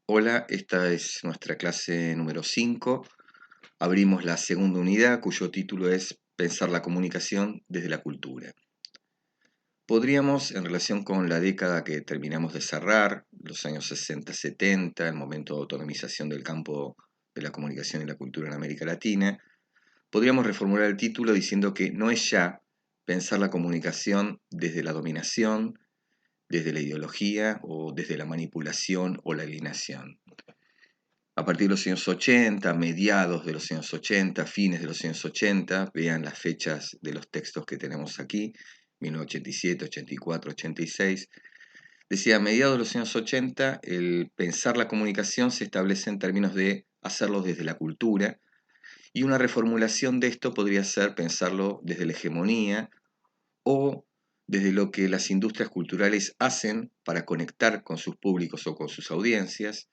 Hola, esta es nuestra clase número 5. Abrimos la segunda unidad cuyo título es Pensar la comunicación desde la cultura. Podríamos, en relación con la década que terminamos de cerrar, los años 60-70, el momento de autonomización del campo de la comunicación y la cultura en América Latina, podríamos reformular el título diciendo que no es ya pensar la comunicación desde la dominación, desde la ideología o desde la manipulación o la alienación. A partir de los años 80, mediados de los años 80, fines de los años 80, vean las fechas de los textos que tenemos aquí, 1987, 84, 86. Decía, a mediados de los años 80, el pensar la comunicación se establece en términos de hacerlo desde la cultura, y una reformulación de esto podría ser pensarlo desde la hegemonía o desde lo que las industrias culturales hacen para conectar con sus públicos o con sus audiencias,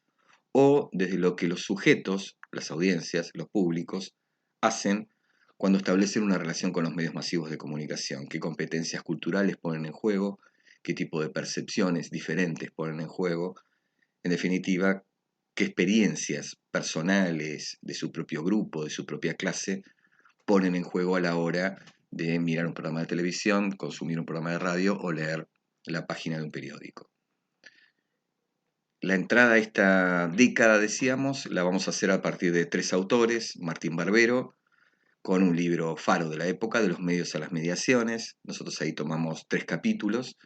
o desde lo que los sujetos, las audiencias, los públicos, hacen cuando establecen una relación con los medios masivos de comunicación, qué competencias culturales ponen en juego, qué tipo de percepciones diferentes ponen en juego, en definitiva, qué experiencias personales de su propio grupo, de su propia clase, ponen en juego a la hora de mirar un programa de televisión, consumir un programa de radio o leer la página de un periódico. La entrada a esta década, decíamos, la vamos a hacer a partir de tres autores: Martín Barbero, con un libro faro de la época, De los medios a las mediaciones. Nosotros ahí tomamos tres capítulos.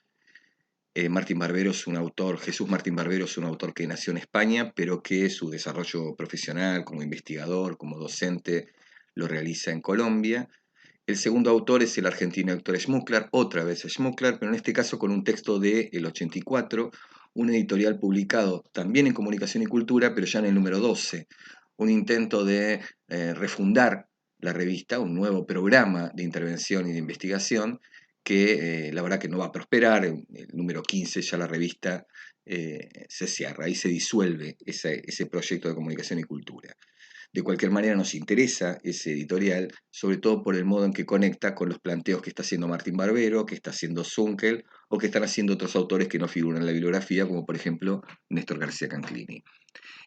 Martín Barbero es un autor, Jesús Martín Barbero es un autor que nació en España, pero que su desarrollo profesional como investigador, como docente, lo realiza en Colombia. El segundo autor es el argentino Héctor Schmuckler, otra vez Schmuckler, pero en este caso con un texto del 84, un editorial publicado también en Comunicación y Cultura, pero ya en el número 12, un intento de refundar la revista, un nuevo programa de intervención y de investigación que la verdad que no va a prosperar. En el número 15 ya la revista se cierra, ahí se disuelve ese proyecto de Comunicación y Cultura. De cualquier manera nos interesa ese editorial, sobre todo por el modo en que conecta con los planteos que está haciendo Martín Barbero, que está haciendo Zunkel, o que están haciendo otros autores que no figuran en la bibliografía, como por ejemplo Néstor García Canclini.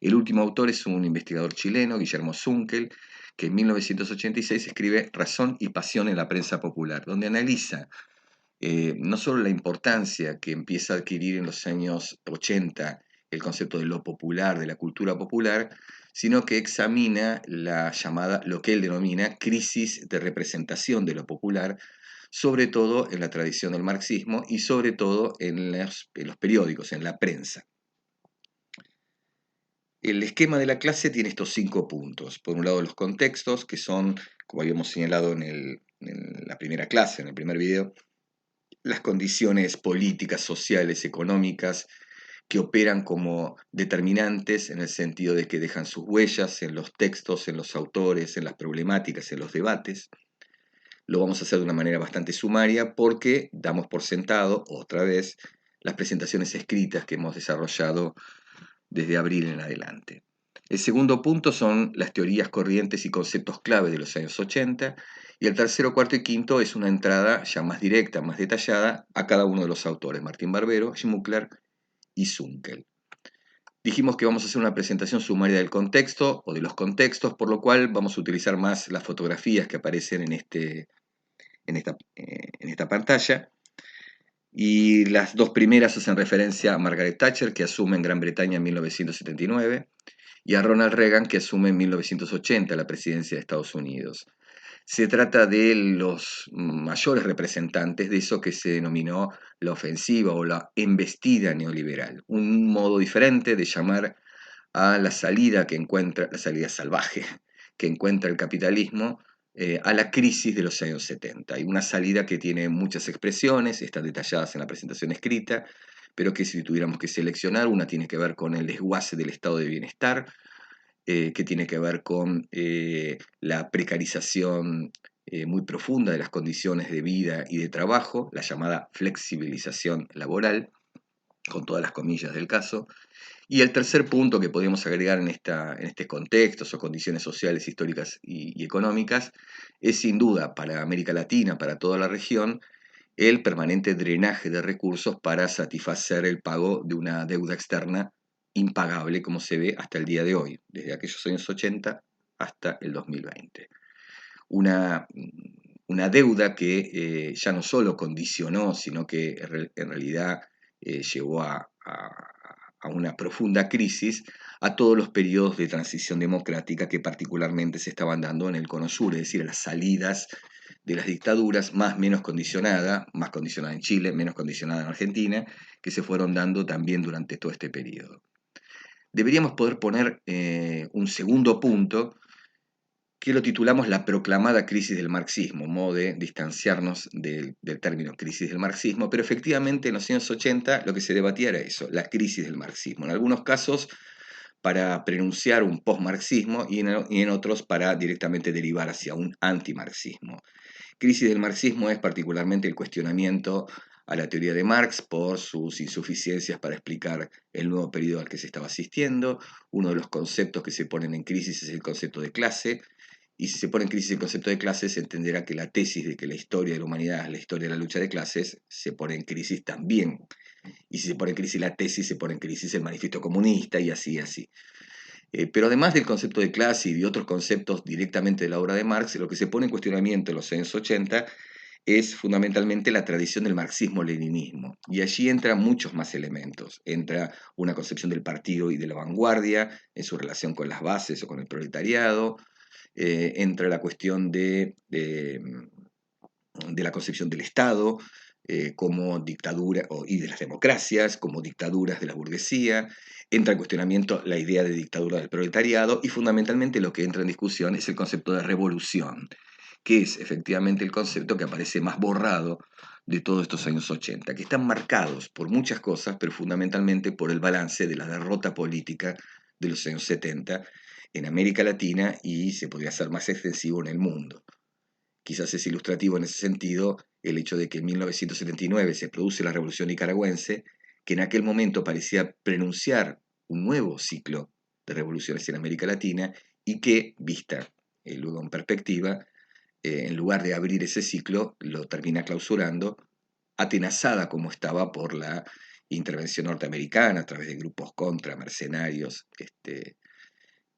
El último autor es un investigador chileno, Guillermo Zunkel, que en 1986 escribe Razón y Pasión en la prensa popular, donde analiza no solo la importancia que empieza a adquirir en los años 80 el concepto de lo popular, de la cultura popular, sino que examina la llamada, lo que él denomina, crisis de representación de lo popular, sobre todo en la tradición del marxismo y sobre todo en los periódicos, en la prensa. El esquema de la clase tiene estos 5 puntos. Por un lado, los contextos, que son, como habíamos señalado en la primera clase, en el primer video, las condiciones políticas, sociales, económicas que operan como determinantes en el sentido de que dejan sus huellas en los textos, en los autores, en las problemáticas, en los debates. Lo vamos a hacer de una manera bastante sumaria porque damos por sentado, otra vez, las presentaciones escritas que hemos desarrollado desde abril en adelante. El segundo punto son las teorías, corrientes y conceptos clave de los años 80, y el tercero, cuarto y quinto es una entrada ya más directa, más detallada a cada uno de los autores: Martín Barbero, Schmuckler y Zunkel. Dijimos que vamos a hacer una presentación sumaria del contexto o de los contextos, por lo cual vamos a utilizar más las fotografías que aparecen en esta pantalla. Y las dos primeras hacen referencia a Margaret Thatcher, que asume en Gran Bretaña en 1979, y a Ronald Reagan, que asume en 1980 la presidencia de Estados Unidos. Se trata de los mayores representantes de eso que se denominó la ofensiva o la embestida neoliberal, un modo diferente de llamar a la salida que encuentra, la salida salvaje que encuentra el capitalismo a la crisis de los años 70. Hay una salida que tiene muchas expresiones, están detalladas en la presentación escrita, pero que si tuviéramos que seleccionar, una tiene que ver con el desguace del estado de bienestar, que tiene que ver con la precarización muy profunda de las condiciones de vida y de trabajo, la llamada flexibilización laboral, con todas las comillas del caso. Y el tercer punto que podríamos agregar en este contexto o condiciones sociales, históricas y económicas es sin duda para América Latina, para toda la región, el permanente drenaje de recursos para satisfacer el pago de una deuda externa impagable como se ve hasta el día de hoy, desde aquellos años 80 hasta el 2020. Una, una deuda que ya no solo condicionó, sino que en realidad llevó a una profunda crisis a todos los periodos de transición democrática que particularmente se estaban dando en el Cono Sur, es decir, a las salidas de las dictaduras más condicionada en Chile, menos condicionada en Argentina, que se fueron dando también durante todo este periodo. Deberíamos poder poner un segundo punto que lo titulamos la proclamada crisis del marxismo, un modo de distanciarnos del término crisis del marxismo, pero efectivamente en los años 80 lo que se debatía era eso, la crisis del marxismo. En algunos casos para prenunciar un postmarxismo y en otros para directamente derivar hacia un antimarxismo. Crisis del marxismo es particularmente el cuestionamiento a la teoría de Marx por sus insuficiencias para explicar el nuevo periodo al que se estaba asistiendo. Uno de los conceptos que se ponen en crisis es el concepto de clase, y si se pone en crisis el concepto de clases, se entenderá que la tesis de que la historia de la humanidad es la historia de la lucha de clases se pone en crisis también. Y si se pone en crisis la tesis, se pone en crisis el manifiesto comunista y así, así. Pero además del concepto de clase y de otros conceptos directamente de la obra de Marx, lo que se pone en cuestionamiento en los años 80 es fundamentalmente la tradición del marxismo-leninismo. Y allí entran muchos más elementos. Entra una concepción del partido y de la vanguardia en su relación con las bases o con el proletariado. Entra la cuestión de la concepción del Estado como dictadura, y de las democracias como dictaduras de la burguesía. Entra en cuestionamiento la idea de dictadura del proletariado y fundamentalmente lo que entra en discusión es el concepto de revolución, que es efectivamente el concepto que aparece más borrado de todos estos años 80, que están marcados por muchas cosas, pero fundamentalmente por el balance de la derrota política de los años 70 en América Latina y se podría hacer más extensivo en el mundo. Quizás es ilustrativo en ese sentido el hecho de que en 1979 se produce la Revolución Nicaragüense, que en aquel momento parecía prenunciar un nuevo ciclo de revoluciones en América Latina y que, vista luego en perspectiva, en lugar de abrir ese ciclo, lo termina clausurando, atenazada como estaba por la intervención norteamericana a través de grupos contra, mercenarios,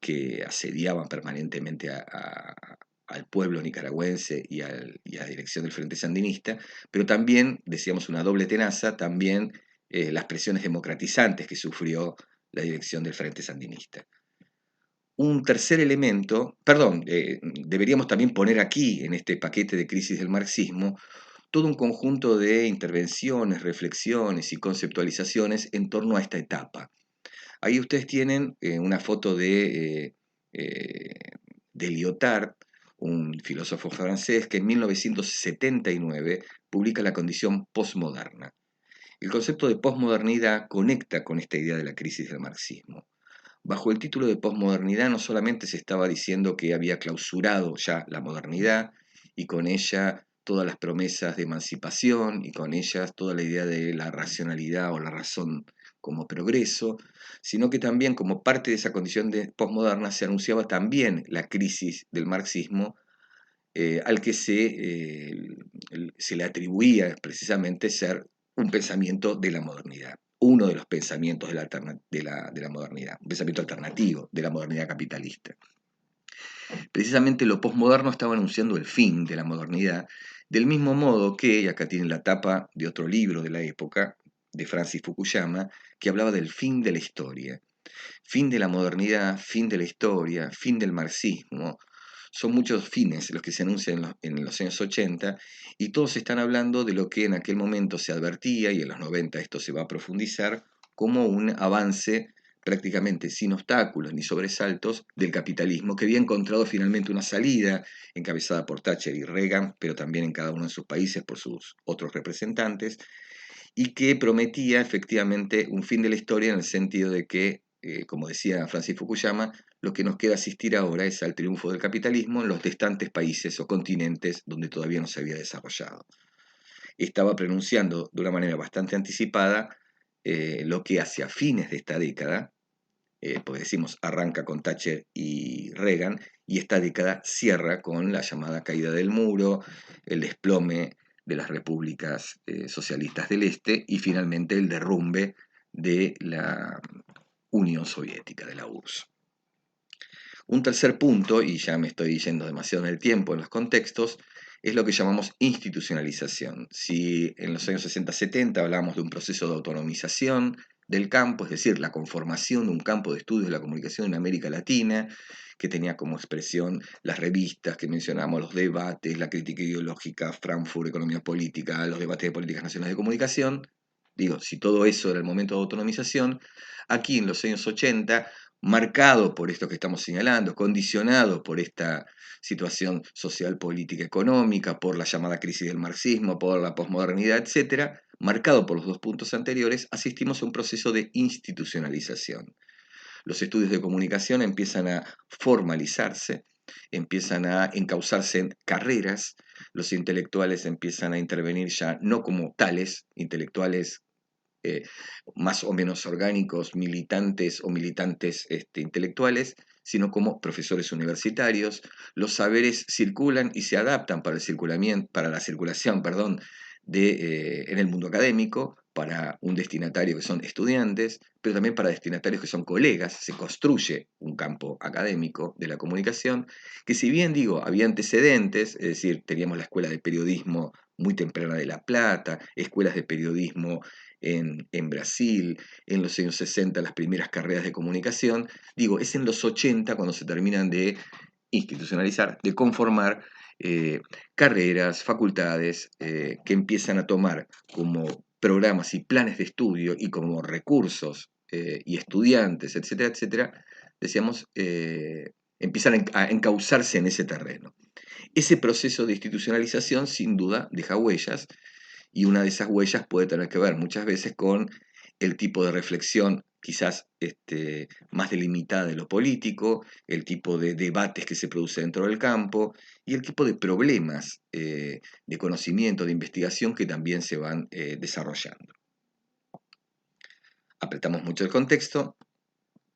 que asediaban permanentemente al pueblo nicaragüense y a la dirección del Frente Sandinista, pero también, decíamos, una doble tenaza, también las presiones democratizantes que sufrió la dirección del Frente Sandinista. Un tercer elemento, perdón, deberíamos también poner aquí, en este paquete de crisis del marxismo, todo un conjunto de intervenciones, reflexiones y conceptualizaciones en torno a esta etapa. Ahí ustedes tienen una foto de Lyotard, un filósofo francés que en 1979 publica La condición postmoderna. El concepto de posmodernidad conecta con esta idea de la crisis del marxismo. Bajo el título de posmodernidad no solamente se estaba diciendo que había clausurado ya la modernidad y con ella todas las promesas de emancipación y con ellas toda la idea de la racionalidad o la razón como progreso, sino que también como parte de esa condición de posmoderna se anunciaba también la crisis del marxismo al que se le atribuía precisamente ser un pensamiento de la modernidad, uno de los pensamientos de la modernidad, un pensamiento alternativo de la modernidad capitalista. Precisamente lo posmoderno estaba anunciando el fin de la modernidad, del mismo modo que, y acá tienen la tapa de otro libro de la época, de Francis Fukuyama, que hablaba del fin de la historia. Fin de la modernidad, fin de la historia, fin del marxismo. Son muchos fines los que se anuncian en los años 80 y todos están hablando de lo que en aquel momento se advertía, y en los 90 esto se va a profundizar, como un avance prácticamente sin obstáculos ni sobresaltos del capitalismo, que había encontrado finalmente una salida encabezada por Thatcher y Reagan, pero también en cada uno de sus países por sus otros representantes, y que prometía efectivamente un fin de la historia en el sentido de que, como decía Francis Fukuyama, lo que nos queda asistir ahora es al triunfo del capitalismo en los distantes países o continentes donde todavía no se había desarrollado. Estaba pronunciando de una manera bastante anticipada lo que hacia fines de esta década, porque decimos arranca con Thatcher y Reagan, y esta década cierra con la llamada caída del muro, el desplome de las repúblicas socialistas del Este y finalmente el derrumbe de la Unión Soviética, de la URSS. Un tercer punto, y ya me estoy yendo demasiado en el tiempo en los contextos, es lo que llamamos institucionalización. Si en los años 60-70 hablábamos de un proceso de autonomización del campo, es decir, la conformación de un campo de estudios de la comunicación en América Latina, que tenía como expresión las revistas que mencionamos, los debates, la crítica ideológica, Frankfurt, economía política, los debates de políticas nacionales de comunicación, digo, si todo eso era el momento de autonomización, aquí en los años 80, marcado por esto que estamos señalando, condicionado por esta situación social, política, económica, por la llamada crisis del marxismo, por la posmodernidad, etcétera, marcado por los dos puntos anteriores, asistimos a un proceso de institucionalización. Los estudios de comunicación empiezan a formalizarse, empiezan a encauzarse en carreras, los intelectuales empiezan a intervenir ya no como tales, intelectuales eh, más o menos orgánicos, militantes o militantes intelectuales, sino como profesores universitarios. Los saberes circulan y se adaptan para, para la circulación, perdón, en el mundo académico, para un destinatario que son estudiantes, pero también para destinatarios que son colegas. Se construye un campo académico de la comunicación, que si bien digo, había antecedentes, es decir, teníamos la escuela de periodismo muy temprana de La Plata, escuelas de periodismo en Brasil, en los años 60 las primeras carreras de comunicación, digo, es en los 80 cuando se terminan de institucionalizar, de conformar carreras, facultades que empiezan a tomar como programas y planes de estudio y como recursos y estudiantes, etcétera, etcétera, decíamos, empiezan a encauzarse en ese terreno. Ese proceso de institucionalización sin duda deja huellas y una de esas huellas puede tener que ver muchas veces con el tipo de reflexión quizás más delimitada de lo político, el tipo de debates que se produce dentro del campo y el tipo de problemas de conocimiento, de investigación que también se van desarrollando. Apretamos mucho el contexto,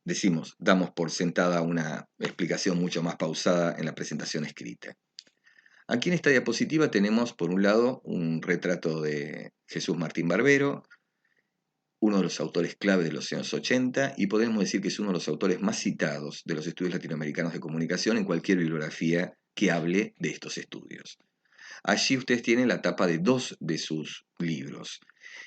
decimos, damos por sentada una explicación mucho más pausada en la presentación escrita. Aquí en esta diapositiva tenemos, por un lado, un retrato de Jesús Martín Barbero, uno de los autores clave de los años 80, y podemos decir que es uno de los autores más citados de los estudios latinoamericanos de comunicación en cualquier bibliografía que hable de estos estudios. Allí ustedes tienen la tapa de dos de sus libros.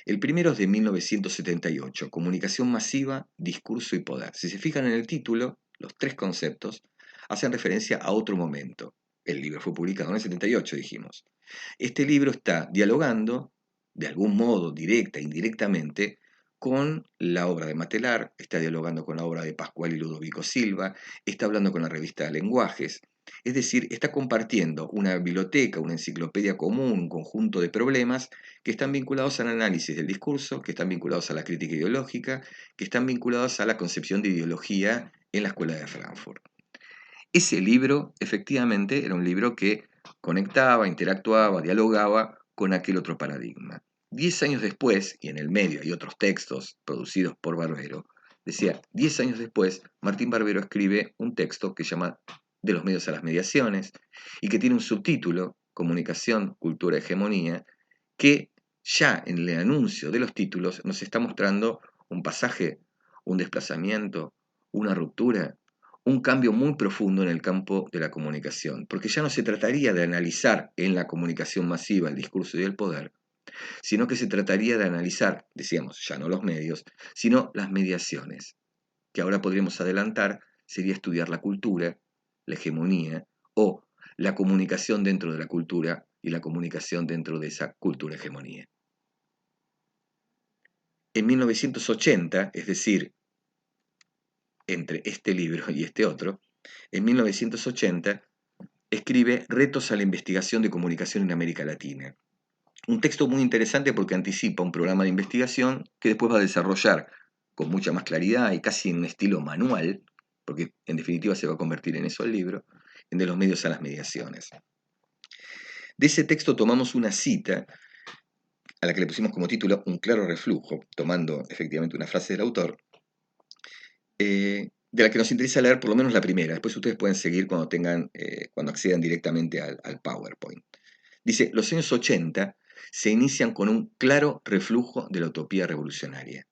El primero es de 1978, Comunicación masiva, discurso y poder. Si se fijan en el título, los tres conceptos hacen referencia a otro momento. El libro fue publicado en el 78, dijimos. Este libro está dialogando, de algún modo, directa e indirectamente, con la obra de Matelar, está dialogando con la obra de Pascual y Ludovico Silva, está hablando con la revista Lenguajes, es decir, está compartiendo una biblioteca, una enciclopedia común, un conjunto de problemas que están vinculados al análisis del discurso, que están vinculados a la crítica ideológica, que están vinculados a la concepción de ideología en la Escuela de Frankfurt. Ese libro, efectivamente, era un libro que conectaba, interactuaba, dialogaba con aquel otro paradigma. 10 años después, y en el medio hay otros textos producidos por Barbero, decía, 10 años después, Martín Barbero escribe un texto que se llama De los medios a las mediaciones, y que tiene un subtítulo, Comunicación, Cultura, Hegemonía, que ya en el anuncio de los títulos nos está mostrando un pasaje, un desplazamiento, una ruptura, un cambio muy profundo en el campo de la comunicación, porque ya no se trataría de analizar en la comunicación masiva el discurso y el poder, sino que se trataría de analizar, decíamos, ya no los medios, sino las mediaciones, que ahora podríamos adelantar sería estudiar la cultura, la hegemonía o la comunicación dentro de la cultura y la comunicación dentro de esa cultura hegemonía. En 1980, es decir, entre este libro y este otro, en 1980 escribe Retos a la investigación de comunicación en América Latina. Un texto muy interesante porque anticipa un programa de investigación que después va a desarrollar con mucha más claridad y casi en un estilo manual, porque en definitiva se va a convertir en eso el libro, en De los medios a las mediaciones. De ese texto tomamos una cita a la que le pusimos como título Un claro reflujo, tomando efectivamente una frase del autor, de la que nos interesa leer por lo menos la primera. Después ustedes pueden seguir cuando cuando accedan directamente al PowerPoint. Dice, los años 80 se inician con un claro reflujo de la utopía revolucionaria.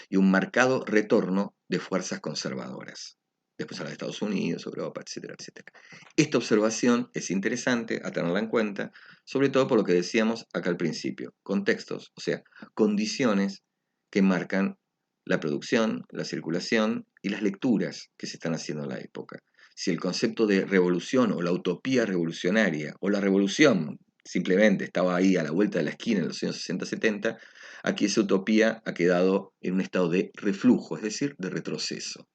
y un marcado retorno de fuerzas conservadoras. Después habla de Estados Unidos, Europa, etcétera, etcétera. Esta observación es interesante a tenerla en cuenta, sobre todo por lo que decíamos acá al principio, contextos, o sea, condiciones que marcan la producción, la circulación y las lecturas que se están haciendo en la época. Si el concepto de revolución o la utopía revolucionaria o la revolución simplemente estaba ahí a la vuelta de la esquina en los años 60-70, aquí esa utopía ha quedado en un estado de reflujo, es decir, de retroceso.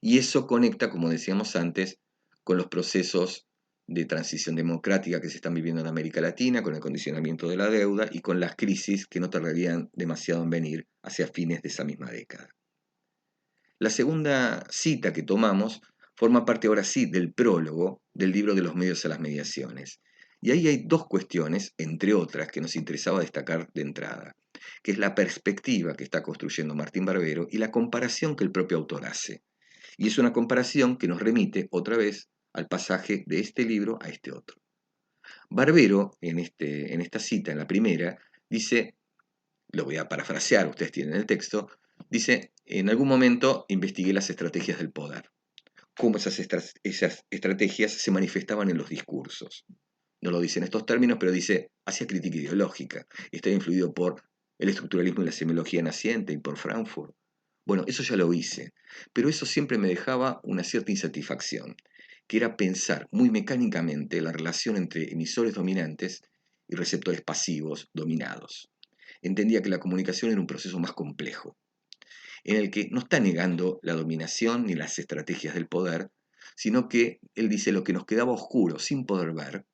Y eso conecta, como decíamos antes, con los procesos de transición democrática que se están viviendo en América Latina, con el condicionamiento de la deuda y con las crisis que no tardarían demasiado en venir hacia fines de esa misma década. La segunda cita que tomamos forma parte ahora sí del prólogo del libro de los medios a las mediaciones. Y ahí hay dos cuestiones, entre otras, que nos interesaba destacar de entrada, que es la perspectiva que está construyendo Martín Barbero y la comparación que el propio autor hace. Y es una comparación que nos remite otra vez al pasaje de este libro a este otro. Barbero, en esta cita, en la primera, dice, lo voy a parafrasear, ustedes tienen el texto, dice, en algún momento investigué las estrategias del poder, cómo esas estrategias se manifestaban en los discursos. No lo dice en estos términos, pero dice, hacia crítica ideológica, está influido por el estructuralismo y la semiología naciente y por Frankfurt. Bueno, eso ya lo hice, pero eso siempre me dejaba una cierta insatisfacción, que era pensar muy mecánicamente la relación entre emisores dominantes y receptores pasivos dominados. Entendía que la comunicación era un proceso más complejo, en el que no está negando la dominación ni las estrategias del poder, sino que él dice lo que nos quedaba oscuro sin poder ver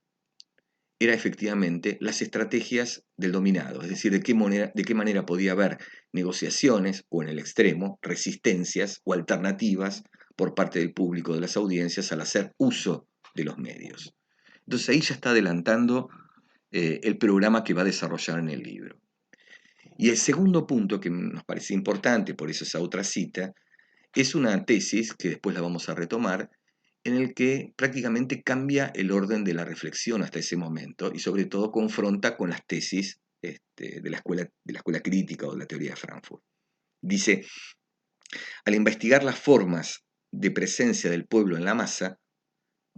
era efectivamente las estrategias del dominado, es decir, de qué manera podía haber negociaciones o en el extremo resistencias o alternativas por parte del público de las audiencias al hacer uso de los medios. Entonces ahí ya está adelantando el programa que va a desarrollar en el libro. Y el segundo punto que nos parece importante, por eso esa otra cita, es una tesis que después la vamos a retomar, en el que prácticamente cambia el orden de la reflexión hasta ese momento y sobre todo confronta con las tesis de la escuela crítica o de la teoría de Frankfurt. Dice, al investigar las formas de presencia del pueblo en la masa,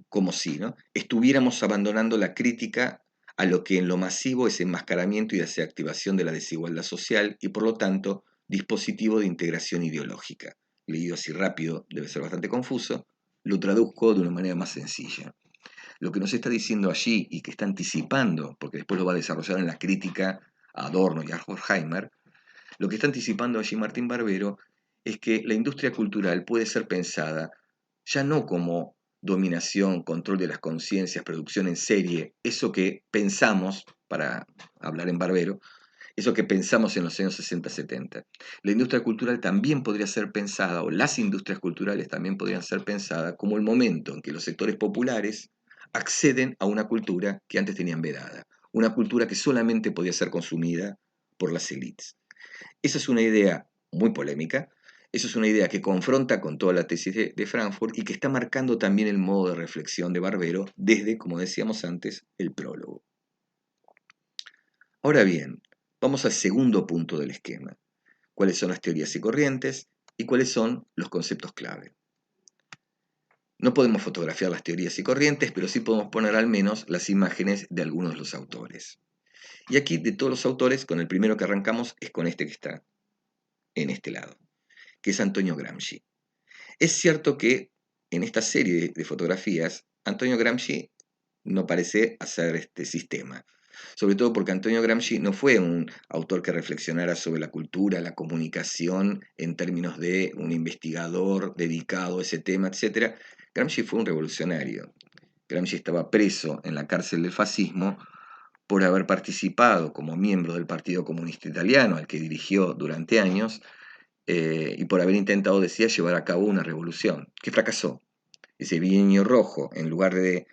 como si ¿no? estuviéramos abandonando la crítica a lo que en lo masivo es enmascaramiento y desactivación de la desigualdad social y por lo tanto dispositivo de integración ideológica. Leído así rápido debe ser bastante confuso, lo traduzco de una manera más sencilla. Lo que nos está diciendo allí y que está anticipando, porque después lo va a desarrollar en la crítica a Adorno y a Horkheimer, lo que está anticipando allí Martín Barbero es que la industria cultural puede ser pensada ya no como dominación, control de las conciencias, producción en serie, eso que pensamos, para hablar en Barbero, eso que pensamos en los años 60-70. La industria cultural también podría ser pensada, o las industrias culturales también podrían ser pensadas como el momento en que los sectores populares acceden a una cultura que antes tenían vedada, una cultura que solamente podía ser consumida por las élites. Esa es una idea muy polémica, esa es una idea que confronta con toda la tesis de Frankfurt y que está marcando también el modo de reflexión de Barbero desde, como decíamos antes, el prólogo. Ahora bien, vamos al segundo punto del esquema. ¿Cuáles son las teorías y corrientes y cuáles son los conceptos clave? No podemos fotografiar las teorías y corrientes, pero sí podemos poner al menos las imágenes de algunos de los autores. Y aquí, de todos los autores, con el primero que arrancamos es con este que está en este lado, que es Antonio Gramsci. Es cierto que en esta serie de fotografías, Antonio Gramsci no parece hacer este sistema, sobre todo porque Antonio Gramsci no fue un autor que reflexionara sobre la cultura, la comunicación, en términos de un investigador dedicado a ese tema, etc. Gramsci fue un revolucionario. Gramsci estaba preso en la cárcel del fascismo por haber participado como miembro del Partido Comunista Italiano, al que dirigió durante años, y por haber intentado, decía, llevar a cabo una revolución, que fracasó. Ese bienio rojo, en lugar de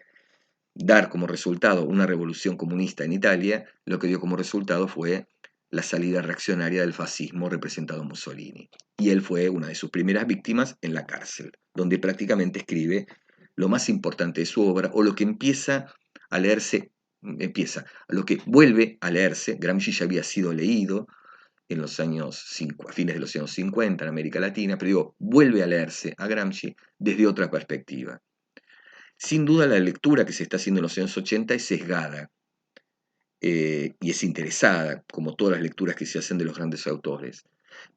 dar como resultado una revolución comunista en Italia, lo que dio como resultado fue la salida reaccionaria del fascismo representado en Mussolini. Y él fue una de sus primeras víctimas en la cárcel, donde prácticamente escribe lo más importante de su obra, o lo que empieza a leerse, lo que vuelve a leerse. Gramsci ya había sido leído, en a fines de los años 50 en América Latina, pero digo, vuelve a leerse a Gramsci desde otra perspectiva. Sin duda la lectura que se está haciendo en los años 80 es sesgada y es interesada, como todas las lecturas que se hacen de los grandes autores.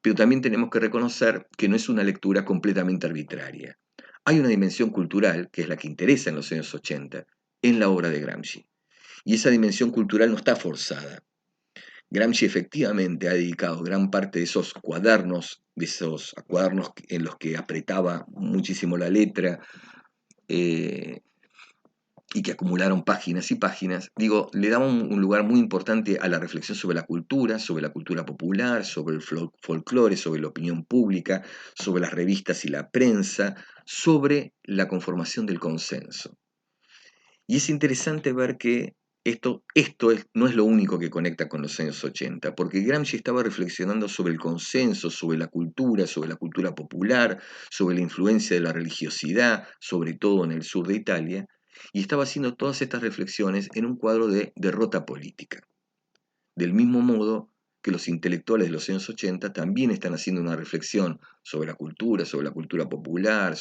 Pero también tenemos que reconocer que no es una lectura completamente arbitraria. Hay una dimensión cultural, que es la que interesa en los años 80, en la obra de Gramsci. Y esa dimensión cultural no está forzada. Gramsci efectivamente ha dedicado gran parte de esos cuadernos en los que apretaba muchísimo la letra, eh, y que acumularon páginas y páginas, digo, le daba un lugar muy importante a la reflexión sobre la cultura popular, sobre el folclore, sobre la opinión pública, sobre las revistas y la prensa, sobre la conformación del consenso. Y es interesante ver que no es lo único que conecta con los años 80, porque Gramsci estaba reflexionando sobre el consenso, sobre la cultura popular, sobre la influencia de la religiosidad, sobre todo en el sur de Italia, y estaba haciendo todas estas reflexiones en un cuadro de derrota política. Del mismo modo que los intelectuales de los años 80 también están haciendo una reflexión sobre la cultura popular,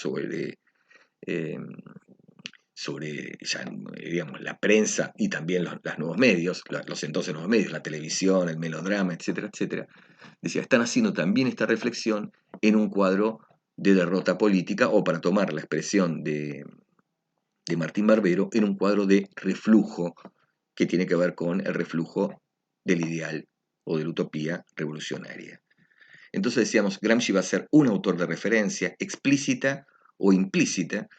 eh, ya, digamos, la prensa y también los nuevos medios, los entonces nuevos medios, la televisión, el melodrama, etcétera, etcétera. Decía, están haciendo también esta reflexión en un cuadro de derrota política, o para tomar la expresión de Martín Barbero, en un cuadro de reflujo que tiene que ver con el reflujo del ideal o de la utopía revolucionaria. Entonces decíamos, Gramsci va a ser un autor de referencia explícita o implícita,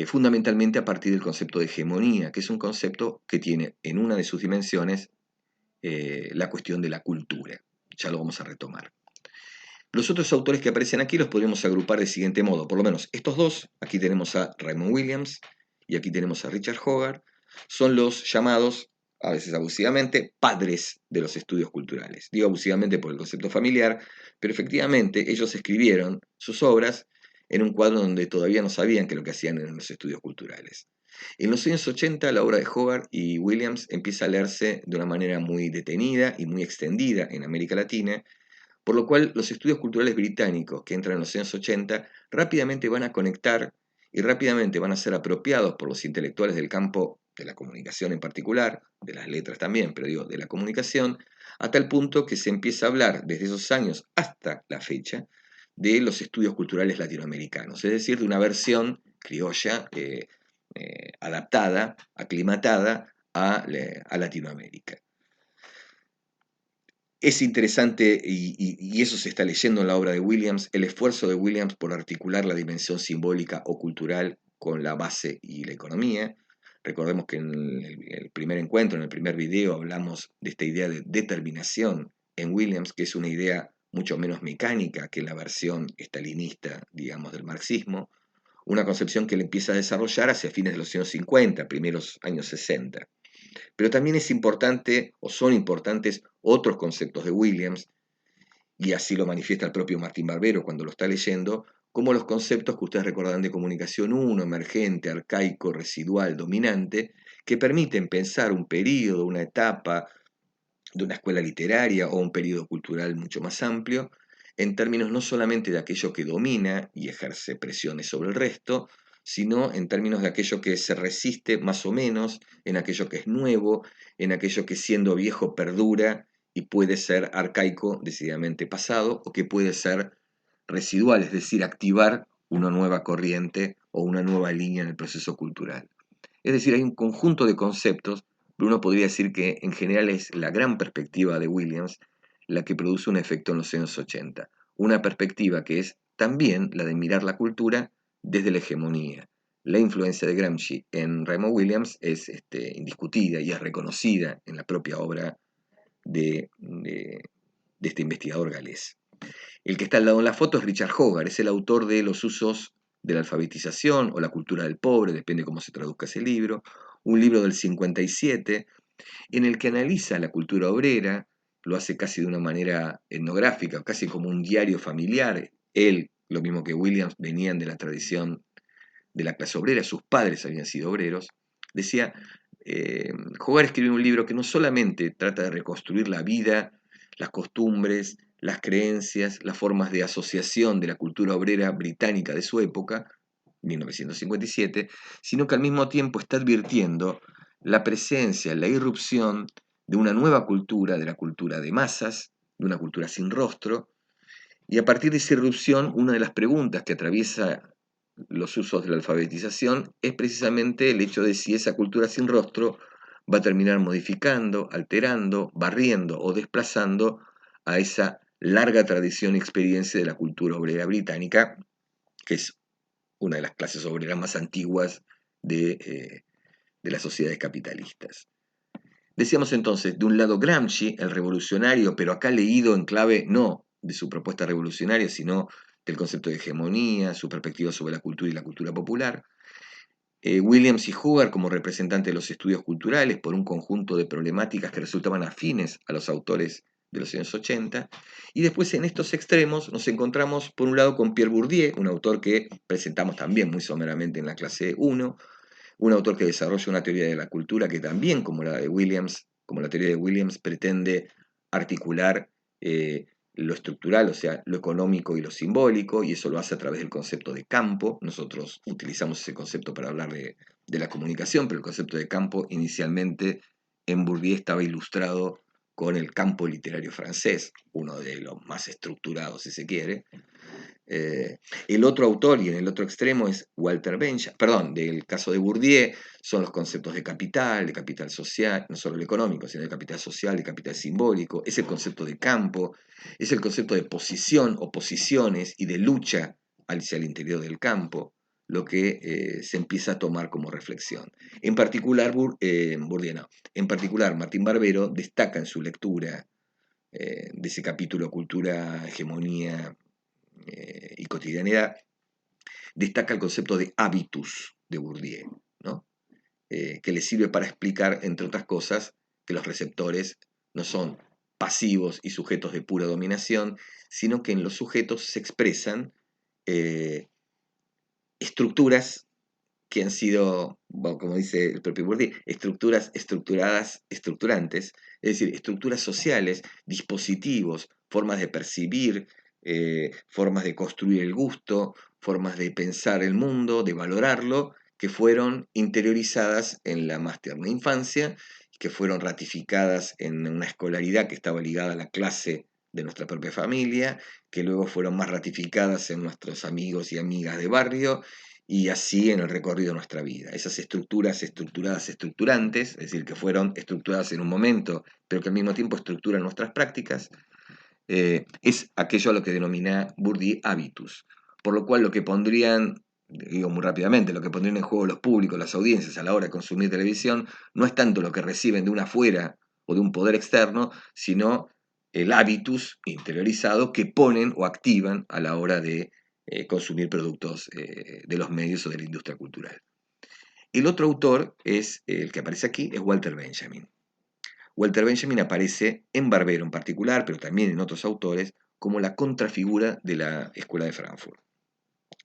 fundamentalmente a partir del concepto de hegemonía, que es un concepto que tiene en una de sus dimensiones la cuestión de la cultura. Ya lo vamos a retomar. Los otros autores que aparecen aquí los podemos agrupar del siguiente modo, por lo menos estos dos, aquí tenemos a Raymond Williams y aquí tenemos a Richard Hogarth, son los llamados, a veces abusivamente, padres de los estudios culturales. Digo abusivamente por el concepto familiar, pero efectivamente ellos escribieron sus obras en un cuadro donde todavía no sabían que lo que hacían eran los estudios culturales. En los años 80 la obra de Hogarth y Williams empieza a leerse de una manera muy detenida y muy extendida en América Latina, por lo cual los estudios culturales británicos que entran en los años 80 rápidamente van a conectar y rápidamente van a ser apropiados por los intelectuales del campo de la comunicación en particular, de las letras también, pero digo, de la comunicación, a tal punto que se empieza a hablar desde esos años hasta la fecha de los estudios culturales latinoamericanos, es decir, de una versión criolla adaptada, aclimatada a Latinoamérica. Es interesante, y eso se está leyendo en la obra de Williams, el esfuerzo de Williams por articular la dimensión simbólica o cultural con la base y la economía. Recordemos que en el primer encuentro, en el primer video, hablamos de esta idea de determinación en Williams, que es una idea mucho menos mecánica que la versión estalinista, digamos, del marxismo, una concepción que él empieza a desarrollar hacia fines de los años 50, primeros años 60. Pero también es importante, o son importantes, otros conceptos de Williams, y así lo manifiesta el propio Martín Barbero cuando lo está leyendo, como los conceptos que ustedes recordarán de comunicación 1, emergente, arcaico, residual, dominante, que permiten pensar un periodo, una etapa de una escuela literaria o un periodo cultural mucho más amplio, en términos no solamente de aquello que domina y ejerce presiones sobre el resto, sino en términos de aquello que se resiste más o menos, en aquello que es nuevo, en aquello que siendo viejo perdura y puede ser arcaico, decididamente pasado, o que puede ser residual, es decir, activar una nueva corriente o una nueva línea en el proceso cultural. Es decir, hay un conjunto de conceptos, pero uno podría decir que en general es la gran perspectiva de Williams la que produce un efecto en los años 80. Una perspectiva que es también la de mirar la cultura desde la hegemonía. La influencia de Gramsci en Raymond Williams es indiscutida y es reconocida en la propia obra de este investigador galés. El que está al lado en la foto es Richard Hogarth, es el autor de Los usos de la alfabetización o la cultura del pobre, depende cómo se traduzca ese libro, un libro del 57, en el que analiza la cultura obrera, lo hace casi de una manera etnográfica, casi como un diario familiar. Él, lo mismo que Williams, venían de la tradición de la clase obrera, sus padres habían sido obreros. Decía, Hogarth escribió un libro que no solamente trata de reconstruir la vida las costumbres, las creencias, las formas de asociación de la cultura obrera británica de su época, 1957, sino que al mismo tiempo está advirtiendo la presencia, la irrupción de una nueva cultura, de la cultura de masas, de una cultura sin rostro, y a partir de esa irrupción, una de las preguntas que atraviesa los usos de la alfabetización es precisamente el hecho de si esa cultura sin rostro va a terminar modificando, alterando, barriendo o desplazando a esa larga tradición y experiencia de la cultura obrera británica, que es una de las clases obreras más antiguas de las sociedades capitalistas. Decíamos entonces, de un lado Gramsci, el revolucionario, pero acá leído en clave no de su propuesta revolucionaria, sino del concepto de hegemonía, su perspectiva sobre la cultura y la cultura popular. Williams y Hogarth como representantes de los estudios culturales por un conjunto de problemáticas que resultaban afines a los autores de los años 80. Y después en estos extremos nos encontramos por un lado con Pierre Bourdieu, un autor que presentamos también muy someramente en la clase 1, un autor que desarrolla una teoría de la cultura que también, como la de Williams, como la teoría de Williams, pretende articular lo estructural, o sea, lo económico y lo simbólico, y eso lo hace a través del concepto de campo. Nosotros utilizamos ese concepto para hablar de la comunicación, pero el concepto de campo inicialmente en Bourdieu estaba ilustrado con el campo literario francés, uno de los más estructurados, si se quiere. El otro autor, y en el otro extremo, es Walter Benjamin, perdón, del caso de Bourdieu, son los conceptos de capital social, no solo el económico, sino de capital social, de capital simbólico, es el concepto de campo, es el concepto de posición o posiciones y de lucha hacia el interior del campo, lo que se empieza a tomar como reflexión. En particular, Bourdieu no. En particular, Martín Barbero destaca en su lectura de ese capítulo Cultura, Hegemonía y Cotidianidad, destaca el concepto de habitus de Bourdieu, ¿no? Que le sirve para explicar, entre otras cosas, que los receptores no son pasivos y sujetos de pura dominación, sino que en los sujetos se expresan eh, estructuras que han sido, bueno, como dice el propio Bourdieu, estructuras estructuradas, estructurantes, es decir, estructuras sociales, dispositivos, formas de percibir, formas de construir el gusto, formas de pensar el mundo, de valorarlo, que fueron interiorizadas en la más tierna infancia, que fueron ratificadas en una escolaridad que estaba ligada a la clase de nuestra propia familia, que luego fueron más ratificadas en nuestros amigos y amigas de barrio, y así en el recorrido de nuestra vida. Esas estructuras estructuradas, estructurantes, es decir, que fueron estructuradas en un momento, pero que al mismo tiempo estructuran nuestras prácticas, es aquello a lo que denomina Bourdieu habitus. Por lo cual lo que pondrían, digo muy rápidamente, lo que pondrían en juego los públicos, las audiencias a la hora de consumir televisión, no es tanto lo que reciben de una afuera o de un poder externo, sino el habitus interiorizado que ponen o activan a la hora de consumir productos de los medios o de la industria cultural. El otro autor es el que aparece aquí, es Walter Benjamin. Walter Benjamin aparece en Barbero en particular, pero también en otros autores, como la contrafigura de la Escuela de Frankfurt.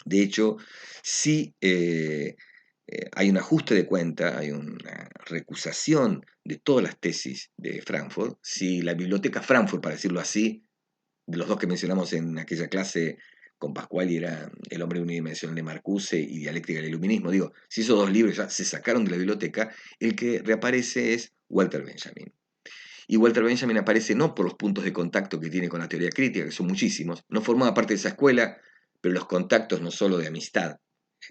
De hecho, sí hay un ajuste de cuenta, hay una recusación de todas las tesis de Frankfurt. Si la biblioteca Frankfurt, para decirlo así, de los dos que mencionamos en aquella clase con Pascual, y era El hombre unidimensional de Marcuse y Dialéctica del Iluminismo, digo, si esos dos libros ya se sacaron de la biblioteca, el que reaparece es Walter Benjamin. Y Walter Benjamin aparece no por los puntos de contacto que tiene con la teoría crítica, que son muchísimos, no formaba parte de esa escuela, pero los contactos no solo de amistad,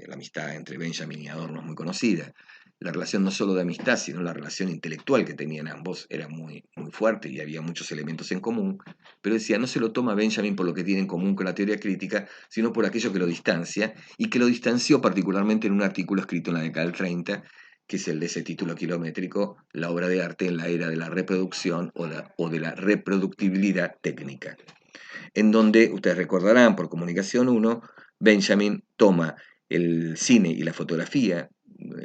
la amistad entre Benjamin y Adorno es muy conocida, la relación no solo de amistad, sino la relación intelectual que tenían ambos era muy, muy fuerte y había muchos elementos en común, pero decía, no se lo toma Benjamin por lo que tiene en común con la teoría crítica, sino por aquello que lo distancia, y que lo distanció particularmente en un artículo escrito en la década del 30, que es el de ese título kilométrico, La obra de arte en la era de la reproducción o de la reproductibilidad técnica, en donde, ustedes recordarán por Comunicación 1, Benjamin toma el cine y la fotografía,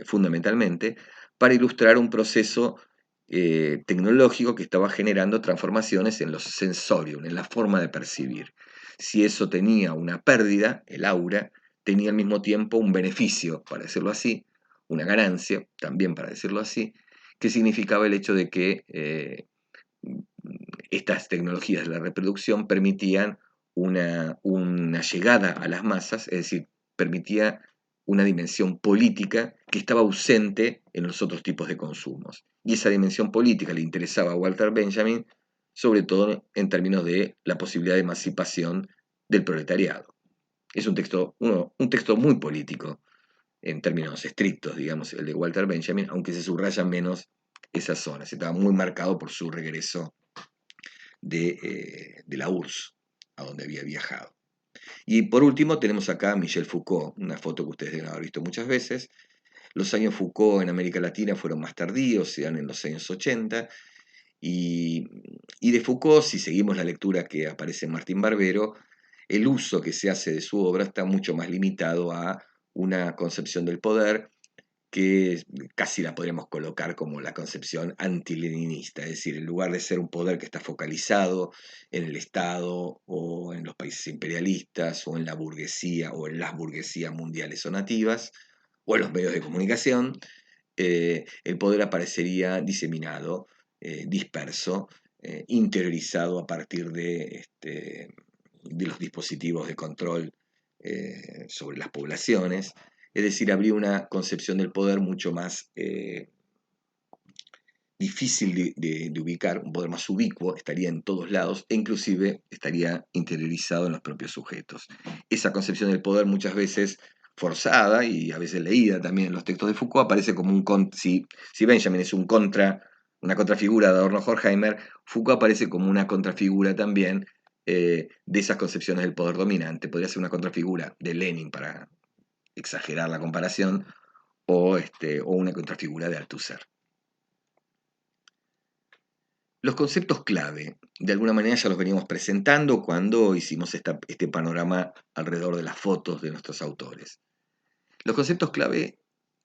fundamentalmente, para ilustrar un proceso tecnológico que estaba generando transformaciones en los sensorium, en la forma de percibir. Si eso tenía una pérdida, el aura, tenía al mismo tiempo un beneficio, para decirlo así, una ganancia, también para decirlo así, que significaba el hecho de que estas tecnologías de la reproducción permitían una llegada a las masas, es decir, permitía una dimensión política que estaba ausente en los otros tipos de consumos. Y esa dimensión política le interesaba a Walter Benjamin, sobre todo en términos de la posibilidad de emancipación del proletariado. Es un texto muy político en términos estrictos, digamos, el de Walter Benjamin, aunque se subrayan menos esas zonas. Estaba muy marcado por su regreso de la URSS, a donde había viajado. Y por último tenemos acá a Michel Foucault, una foto que ustedes deben haber visto muchas veces. Los años Foucault en América Latina fueron más tardíos, se dan en los años 80, y de Foucault, si seguimos la lectura que aparece en Martín Barbero, el uso que se hace de su obra está mucho más limitado a una concepción del poder que casi la podríamos colocar como la concepción antileninista, es decir, en lugar de ser un poder que está focalizado en el Estado o en los países imperialistas o en la burguesía o en las burguesías mundiales o nativas o en los medios de comunicación, el poder aparecería diseminado, disperso, interiorizado a partir de los dispositivos de control sobre las poblaciones. Es decir, habría una concepción del poder mucho más difícil de ubicar, un poder más ubicuo, estaría en todos lados e inclusive estaría interiorizado en los propios sujetos. Esa concepción del poder muchas veces forzada y a veces leída también en los textos de Foucault aparece como si Benjamin es una contrafigura de Adorno Horkheimer, Foucault aparece como una contrafigura también de esas concepciones del poder dominante. Podría ser una contrafigura de Lenin para exagerar la comparación, o una contrafigura de Althusser. Los conceptos clave, de alguna manera ya los veníamos presentando cuando hicimos este panorama alrededor de las fotos de nuestros autores. Los conceptos clave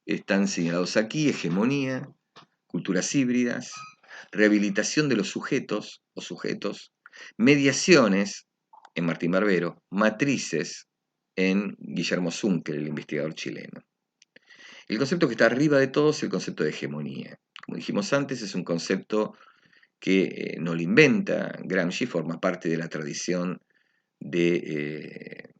están señalados aquí: hegemonía, culturas híbridas, rehabilitación de los sujetos o sujetos, mediaciones en Martín Barbero, matrices en Guillermo Zunkel, el investigador chileno. El concepto que está arriba de todos es el concepto de hegemonía. Como dijimos antes, es un concepto que no lo inventa Gramsci, forma parte de la tradición del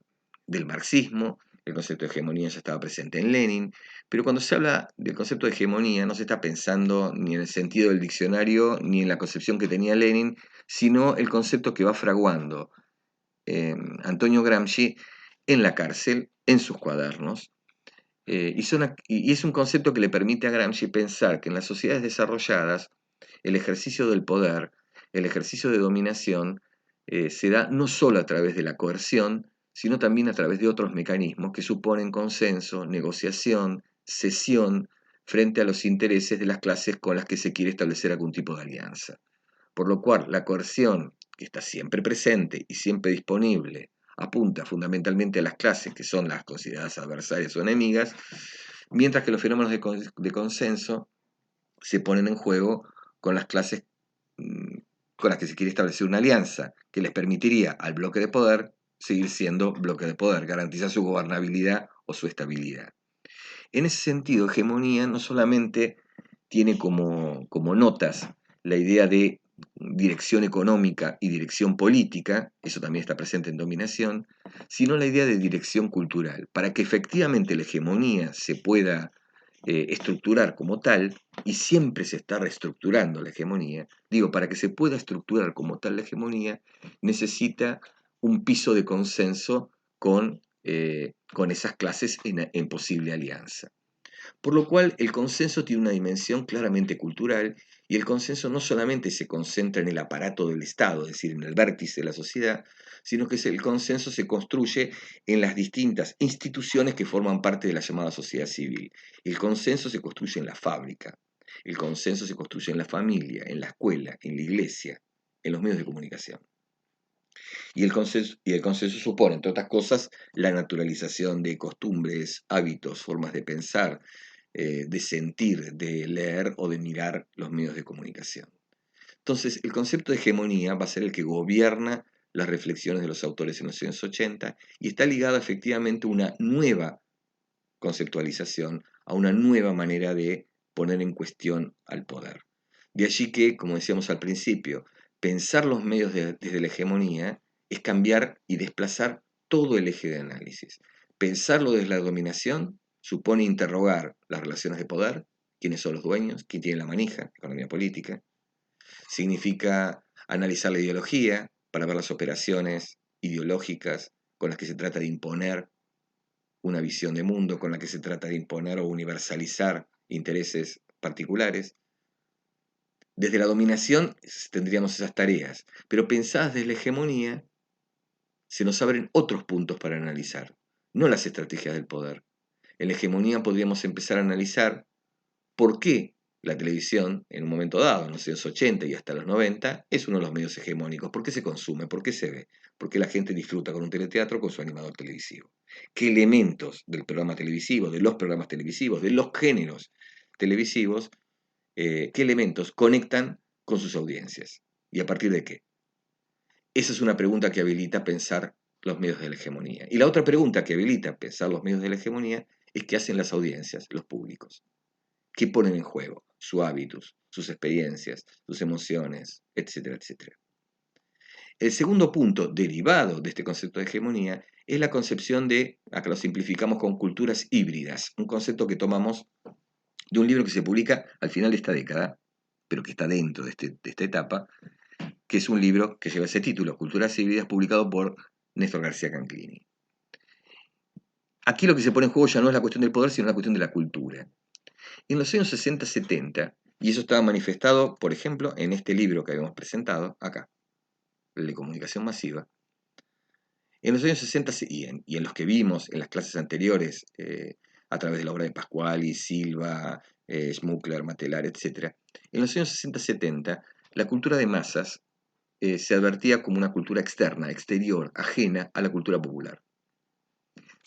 marxismo. El concepto de hegemonía ya estaba presente en Lenin, pero cuando se habla del concepto de hegemonía no se está pensando ni en el sentido del diccionario ni en la concepción que tenía Lenin, sino el concepto que va fraguando Antonio Gramsci en la cárcel, en sus cuadernos. Y es un concepto que le permite a Gramsci pensar que en las sociedades desarrolladas el ejercicio del poder, el ejercicio de dominación, se da no solo a través de la coerción, sino también a través de otros mecanismos que suponen consenso, negociación, cesión frente a los intereses de las clases con las que se quiere establecer algún tipo de alianza. Por lo cual, la coerción, que está siempre presente y siempre disponible, apunta fundamentalmente a las clases que son las consideradas adversarias o enemigas, mientras que los fenómenos de consenso se ponen en juego con las clases con las que se quiere establecer una alianza que les permitiría al bloque de poder seguir siendo bloque de poder, garantiza su gobernabilidad o su estabilidad. En ese sentido, hegemonía no solamente tiene como notas la idea de dirección económica y dirección política, eso también está presente en dominación, sino la idea de dirección cultural. Para que efectivamente la hegemonía se pueda estructurar como tal, y siempre se está reestructurando la hegemonía, digo, para que se pueda estructurar como tal la hegemonía, necesita un piso de consenso con esas clases en posible alianza. Por lo cual el consenso tiene una dimensión claramente cultural y el consenso no solamente se concentra en el aparato del Estado, es decir, en el vértice de la sociedad, sino que el consenso se construye en las distintas instituciones que forman parte de la llamada sociedad civil. El consenso se construye en la fábrica, el consenso se construye en la familia, en la escuela, en la iglesia, en los medios de comunicación. Y el consenso supone, entre otras cosas, la naturalización de costumbres, hábitos, formas de pensar, de sentir, de leer o de mirar los medios de comunicación. Entonces, el concepto de hegemonía va a ser el que gobierna las reflexiones de los autores en los años 80 y está ligado efectivamente a una nueva conceptualización, a una nueva manera de poner en cuestión al poder. De allí que, como decíamos al principio, Pensar los medios desde la hegemonía es cambiar y desplazar todo el eje de análisis. Pensarlo desde la dominación supone interrogar las relaciones de poder, quiénes son los dueños, quién tiene la manija, economía política. Significa analizar la ideología para ver las operaciones ideológicas con las que se trata de imponer una visión de mundo, con la que se trata de imponer o universalizar intereses particulares. Desde la dominación tendríamos esas tareas, pero pensadas desde la hegemonía, se nos abren otros puntos para analizar, no las estrategias del poder. En la hegemonía podríamos empezar a analizar por qué la televisión, en un momento dado, en los años 80 y hasta los 90, es uno de los medios hegemónicos. ¿Por qué se consume? ¿Por qué se ve? ¿Por qué la gente disfruta con un teleteatro, con su animador televisivo? ¿Qué elementos del programa televisivo, de los programas televisivos, de los géneros televisivos, qué elementos conectan con sus audiencias? ¿Y a partir de qué? Esa es una pregunta que habilita pensar los medios de la hegemonía. Y la otra pregunta que habilita pensar los medios de la hegemonía es qué hacen las audiencias, los públicos. ¿Qué ponen en juego? Sus hábitos, sus experiencias, sus emociones, etcétera, etcétera. El segundo punto derivado de este concepto de hegemonía es la concepción de, acá lo simplificamos con culturas híbridas, un concepto que tomamos de un libro que se publica al final de esta década, pero que está dentro de esta etapa, que es un libro que lleva ese título, Culturas híbridas, publicado por Néstor García Canclini. Aquí lo que se pone en juego ya no es la cuestión del poder, sino la cuestión de la cultura. En los años 60-70, y eso estaba manifestado, por ejemplo, en este libro que habíamos presentado acá, el de comunicación masiva, en los años 60 y en los que vimos en las clases anteriores, a través de la obra de Pascuali, Silva, Schmuckler, Matelar, etc., en los años 60-70, la cultura de masas se advertía como una cultura externa, exterior, ajena a la cultura popular.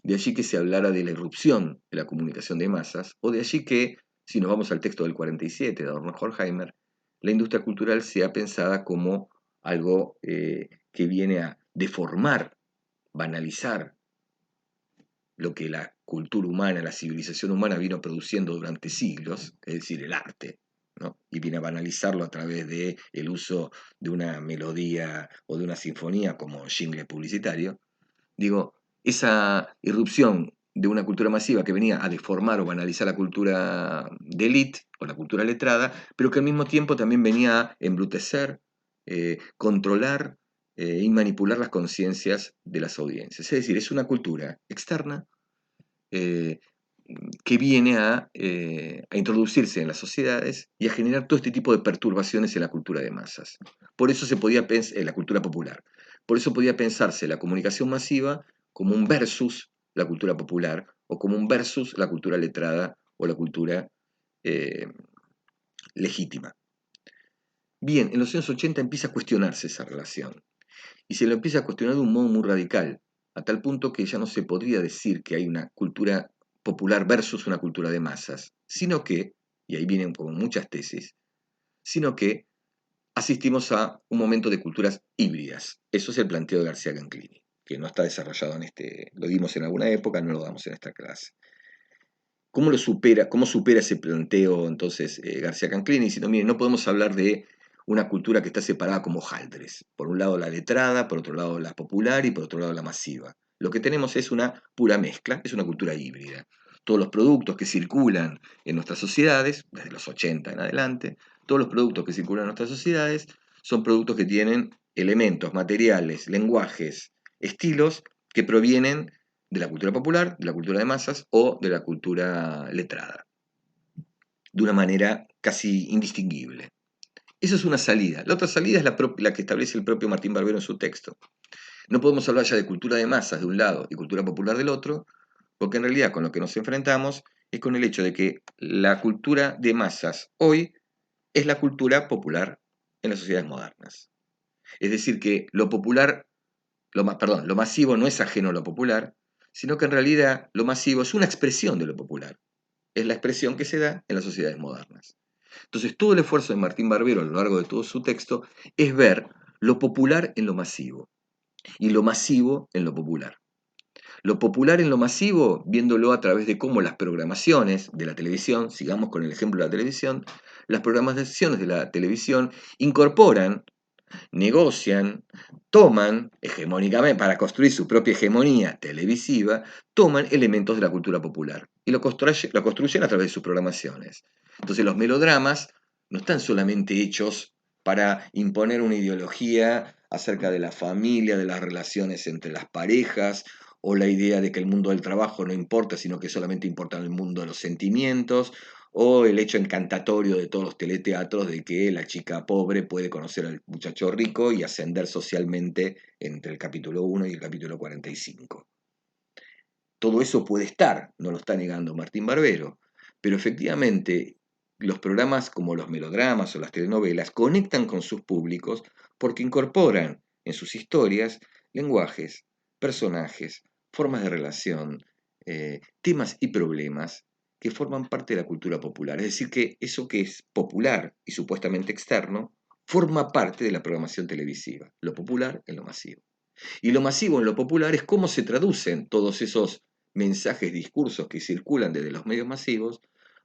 De allí que se hablara de la irrupción de la comunicación de masas, o de allí que, si nos vamos al texto del 47 de Adorno Horkheimer, la industria cultural sea pensada como algo que viene a deformar, banalizar lo que la cultura humana, la civilización humana vino produciendo durante siglos, es decir, el arte, ¿no? Y viene a banalizarlo a través del uso de una melodía o de una sinfonía como jingle publicitario. Digo, esa irrupción de una cultura masiva que venía a deformar o banalizar la cultura de élite o la cultura letrada, pero que al mismo tiempo también venía a embrutecer, controlar y manipular las conciencias de las audiencias. Es decir, es una cultura externa eh, que viene a introducirse en las sociedades y a generar todo este tipo de perturbaciones en la cultura de masas. Por eso se podía pensar, en la cultura popular, por eso podía pensarse la comunicación masiva como un versus la cultura popular o como un versus la cultura letrada o la cultura eh, legítima. Bien, en los años 80 empieza a cuestionarse esa relación y se lo empieza a cuestionar de un modo muy radical, a tal punto que ya no se podría decir que hay una cultura popular versus una cultura de masas, sino que, y ahí vienen como muchas tesis, sino que asistimos a un momento de culturas híbridas. Eso es el planteo de García Canclini, que no está desarrollado en lo dimos en alguna época, no lo damos en esta clase. ¿Cómo supera ese planteo entonces García Canclini? Diciendo, miren, no podemos hablar de una cultura que está separada como hojaldres. Por un lado la letrada, por otro lado la popular y por otro lado la masiva. Lo que tenemos es una pura mezcla, es una cultura híbrida. Todos los productos que circulan en nuestras sociedades, desde los 80 en adelante, todos los productos que circulan en nuestras sociedades son productos que tienen elementos, materiales, lenguajes, estilos que provienen de la cultura popular, de la cultura de masas o de la cultura letrada, de una manera casi indistinguible. Esa es una salida. La otra salida es la que establece el propio Martín Barbero en su texto. No podemos hablar ya de cultura de masas de un lado y cultura popular del otro, porque en realidad con lo que nos enfrentamos es con el hecho de que la cultura de masas hoy es la cultura popular en las sociedades modernas. Es decir, que lo popular, lo masivo no es ajeno a lo popular, sino que en realidad lo masivo es una expresión de lo popular. Es la expresión que se da en las sociedades modernas. Entonces, todo el esfuerzo de Martín Barbero a lo largo de todo su texto es ver lo popular en lo masivo y lo masivo en lo popular. Lo popular en lo masivo, viéndolo a través de cómo las programaciones de la televisión, sigamos con el ejemplo de la televisión, las programaciones de la televisión incorporan negocian, toman hegemónicamente, para construir su propia hegemonía televisiva, toman elementos de la cultura popular y lo construyen a través de sus programaciones. Entonces los melodramas no están solamente hechos para imponer una ideología acerca de la familia, de las relaciones entre las parejas, o la idea de que el mundo del trabajo no importa, sino que solamente importa el mundo de los sentimientos, o el hecho encantatorio de todos los teleteatros de que la chica pobre puede conocer al muchacho rico y ascender socialmente entre el capítulo 1 y el capítulo 45. Todo eso puede estar, no lo está negando Martín Barbero, pero efectivamente los programas como los melodramas o las telenovelas conectan con sus públicos porque incorporan en sus historias lenguajes, personajes, formas de relación, temas y problemas que forman parte de la cultura popular. Es decir, que eso que es popular y supuestamente externo forma parte de la programación televisiva, lo popular en lo masivo. Y lo masivo en lo popular es cómo se traducen todos esos mensajes, discursos que circulan desde los medios masivos,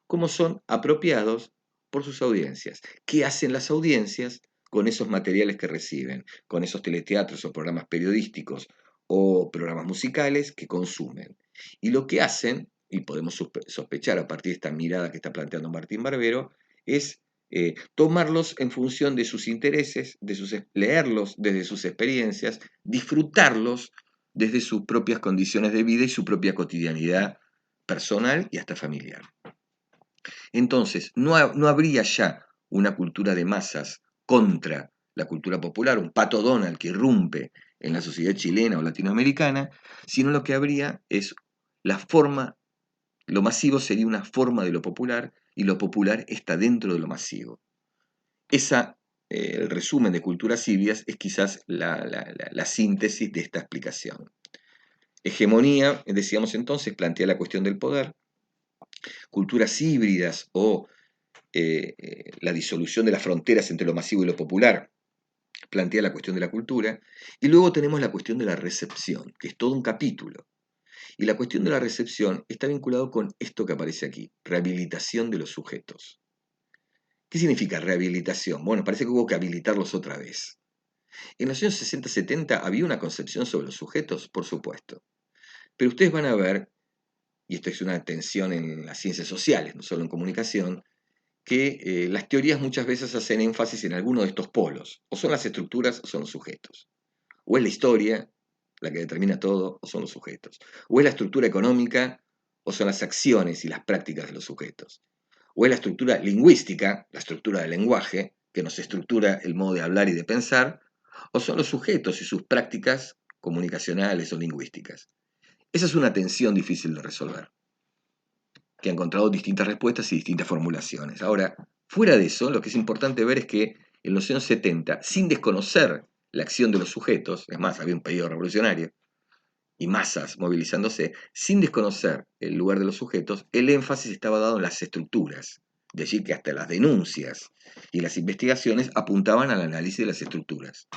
cómo son apropiados por sus audiencias. ¿Qué hacen las audiencias con esos materiales que reciben, con esos teleteatros o programas periodísticos o programas musicales que consumen? Y lo que hacen, y podemos sospechar a partir de esta mirada que está planteando Martín Barbero, es tomarlos en función de sus intereses, leerlos desde sus experiencias, disfrutarlos desde sus propias condiciones de vida y su propia cotidianidad personal y hasta familiar. Entonces, no habría ya una cultura de masas contra la cultura popular, un Pato Donald que irrumpe en la sociedad chilena o latinoamericana, sino lo que habría es la forma, lo masivo sería una forma de lo popular y lo popular está dentro de lo masivo. El resumen de Culturas Híbridas es quizás la síntesis de esta explicación. Hegemonía, decíamos entonces, plantea la cuestión del poder. Culturas híbridas o la disolución de las fronteras entre lo masivo y lo popular plantea la cuestión de la cultura. Y luego tenemos la cuestión de la recepción, que es todo un capítulo. Y la cuestión de la recepción está vinculado con esto que aparece aquí, rehabilitación de los sujetos. ¿Qué significa rehabilitación? Bueno, parece que hubo que habilitarlos otra vez. En los años 60-70 había una concepción sobre los sujetos, por supuesto. Pero ustedes van a ver, y esto es una tensión en las ciencias sociales, no solo en comunicación, que las teorías muchas veces hacen énfasis en alguno de estos polos. O son las estructuras o son los sujetos. O es la historia la que determina todo o son los sujetos. O es la estructura económica o son las acciones y las prácticas de los sujetos. O es la estructura lingüística, la estructura del lenguaje, que nos estructura el modo de hablar y de pensar, o son los sujetos y sus prácticas comunicacionales o lingüísticas. Esa es una tensión difícil de resolver, que ha encontrado distintas respuestas y distintas formulaciones. Ahora, fuera de eso, lo que es importante ver es que en los años 70, sin desconocer la acción de los sujetos, es más, había un pedido revolucionario, y masas movilizándose, sin desconocer el lugar de los sujetos, el énfasis estaba dado en las estructuras. De allí que hasta las denuncias y las investigaciones apuntaban al análisis de las estructuras.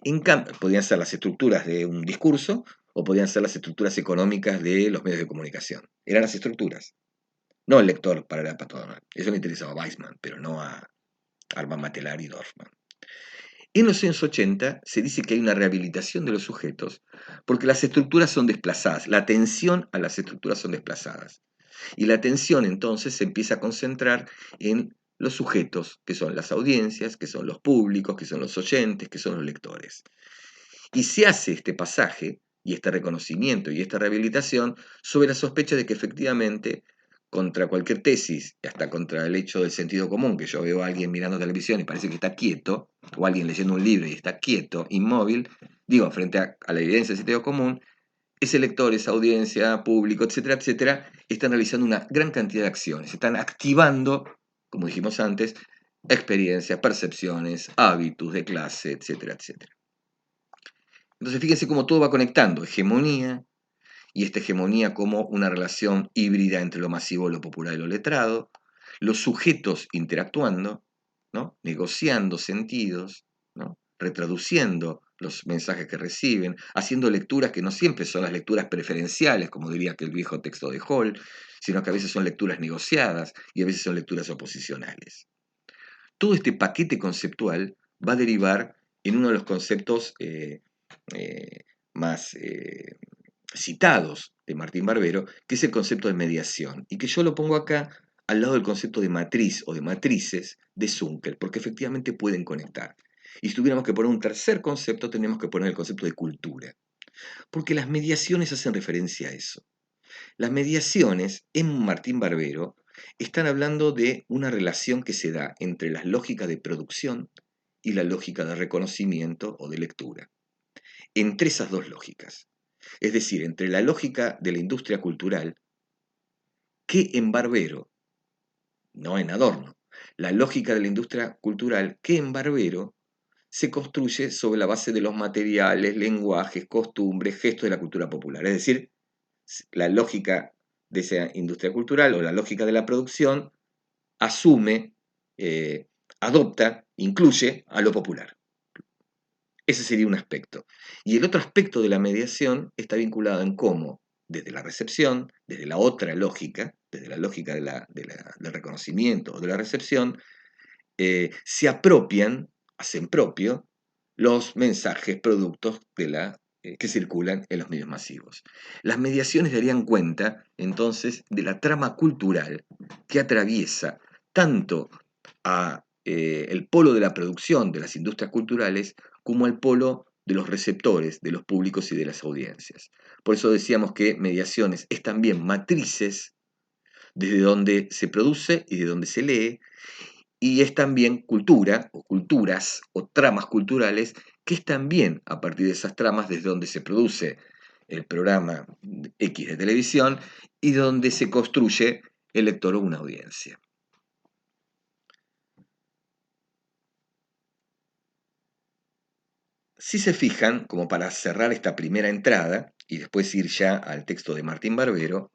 En cambio, podían ser las estructuras de un discurso o podían ser las estructuras económicas de los medios de comunicación. Eran las estructuras, no el lector para la Pato Donald. Eso le interesaba a Weisman, pero no a Armand Matelar y Dorfman. En los años 80 se dice que hay una rehabilitación de los sujetos porque las estructuras son desplazadas, la atención a las estructuras son desplazadas. Y la atención entonces se empieza a concentrar en los sujetos, que son las audiencias, que son los públicos, que son los oyentes, que son los lectores. Y se hace este pasaje y este reconocimiento y esta rehabilitación sobre la sospecha de que efectivamente contra cualquier tesis, y hasta contra el hecho del sentido común, que yo veo a alguien mirando televisión y parece que está quieto, o alguien leyendo un libro y está quieto, inmóvil, digo, frente a la evidencia del sentido común, ese lector, esa audiencia, público, etcétera, etcétera, están realizando una gran cantidad de acciones, están activando, como dijimos antes, experiencias, percepciones, hábitos de clase, etcétera, etcétera. Entonces fíjense cómo todo va conectando, hegemonía, y esta hegemonía como una relación híbrida entre lo masivo, lo popular y lo letrado, los sujetos interactuando, ¿no? Negociando sentidos, ¿no? Retraduciendo los mensajes que reciben, haciendo lecturas que no siempre son las lecturas preferenciales, como diría aquel viejo texto de Hall, sino que a veces son lecturas negociadas y a veces son lecturas oposicionales. Todo este paquete conceptual va a derivar en uno de los conceptos más citados de Martín Barbero, que es el concepto de mediación, y que yo lo pongo acá al lado del concepto de matriz o de matrices de Zunkel, porque efectivamente pueden conectar. Y si tuviéramos que poner un tercer concepto, tendríamos que poner el concepto de cultura, porque las mediaciones hacen referencia a eso. Las mediaciones en Martín Barbero están hablando de una relación que se da entre la lógica de producción y la lógica de reconocimiento o de lectura. Entre esas dos lógicas. Es decir, entre la lógica de la industria cultural, que en Barbero, no en Adorno, la lógica de la industria cultural, que en Barbero se construye sobre la base de los materiales, lenguajes, costumbres, gestos de la cultura popular. Es decir, la lógica de esa industria cultural o la lógica de la producción asume, adopta, incluye a lo popular. Ese sería un aspecto. Y el otro aspecto de la mediación está vinculado en cómo, desde la recepción, desde la otra lógica, desde la lógica del reconocimiento o de la recepción, se apropian, hacen propio, los mensajes, productos que circulan en los medios masivos. Las mediaciones darían cuenta, entonces, de la trama cultural que atraviesa tanto el polo de la producción de las industrias culturales como al polo de los receptores, de los públicos y de las audiencias. Por eso decíamos que mediaciones es también matrices desde donde se produce y de donde se lee, y es también cultura, o culturas, o tramas culturales, que es también a partir de esas tramas desde donde se produce el programa X de televisión y donde se construye el lector o una audiencia. Si se fijan, como para cerrar esta primera entrada y después ir ya al texto de Martín Barbero,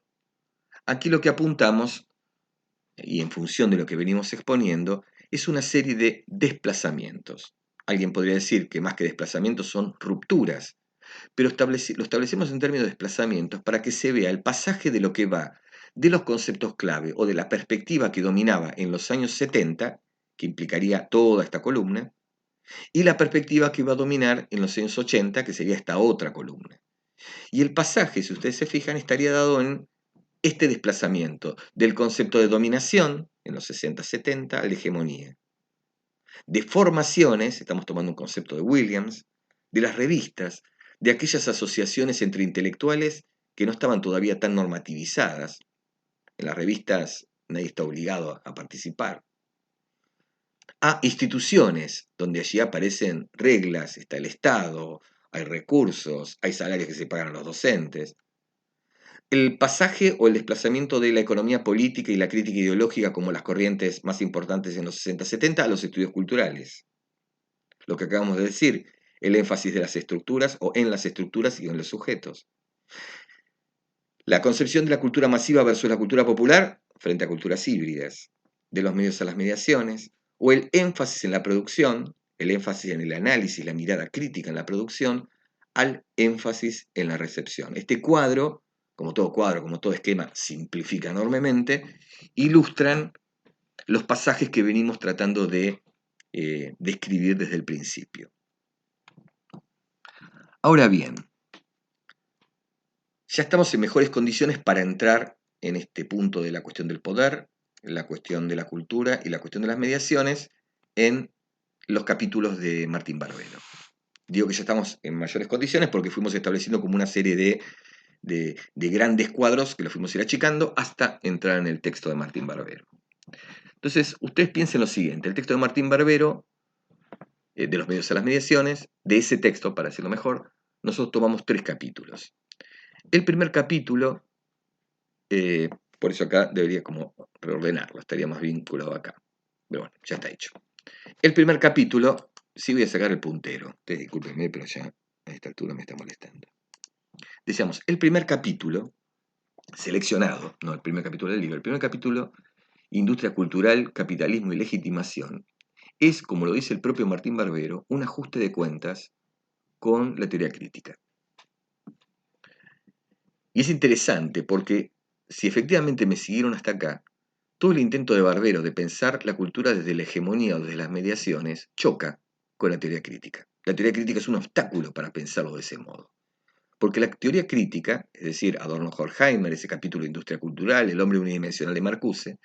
aquí lo que apuntamos, y en función de lo que venimos exponiendo, es una serie de desplazamientos. Alguien podría decir que más que desplazamientos son rupturas, pero lo establecemos en términos de desplazamientos para que se vea el pasaje de lo que va de los conceptos clave o de la perspectiva que dominaba en los años 70, que implicaría toda esta columna, y la perspectiva que va a dominar en los años 80, que sería esta otra columna. Y el pasaje, si ustedes se fijan, estaría dado en este desplazamiento del concepto de dominación en los 60-70 a la hegemonía. De formaciones, estamos tomando un concepto de Williams, de las revistas, de aquellas asociaciones entre intelectuales que no estaban todavía tan normativizadas. En las revistas nadie está obligado a participar. A instituciones, donde allí aparecen reglas, está el Estado, hay recursos, hay salarios que se pagan a los docentes. El pasaje o el desplazamiento de la economía política y la crítica ideológica como las corrientes más importantes en los 60-70 a los estudios culturales. Lo que acabamos de decir, el énfasis de las estructuras o en las estructuras y en los sujetos. La concepción de la cultura masiva versus la cultura popular frente a culturas híbridas, de los medios a las mediaciones, o el énfasis en la producción, el énfasis en el análisis, la mirada crítica en la producción, al énfasis en la recepción. Este cuadro, como todo esquema, simplifica enormemente, ilustran los pasajes que venimos tratando de describir desde el principio. Ahora bien, ya estamos en mejores condiciones para entrar en este punto de la cuestión del poder, la cuestión de la cultura y la cuestión de las mediaciones en los capítulos de Martín Barbero. Digo que ya estamos en mayores condiciones porque fuimos estableciendo como una serie de grandes cuadros que los fuimos ir achicando hasta entrar en el texto de Martín Barbero. Entonces, ustedes piensen lo siguiente, el texto de Martín Barbero, de los medios a las mediaciones, de ese texto, para decirlo mejor, nosotros tomamos 3 capítulos. El primer capítulo, por eso acá debería como reordenarlo, estaría más vinculado acá. Pero bueno, ya está hecho. El primer capítulo, sí voy a sacar el puntero, ustedes discúlpenme, pero ya a esta altura me está molestando. Decíamos, el primer capítulo, seleccionado, no el primer capítulo del libro, el primer capítulo, Industria Cultural, Capitalismo y Legitimación, es, como lo dice el propio Martín Barbero, un ajuste de cuentas con la teoría crítica. Y es interesante porque si efectivamente me siguieron hasta acá, todo el intento de Barbero de pensar la cultura desde la hegemonía o desde las mediaciones choca con la teoría crítica. La teoría crítica es un obstáculo para pensarlo de ese modo. Porque la teoría crítica, es decir, Adorno-Horkheimer, ese capítulo de Industria Cultural, El hombre unidimensional de Marcuse,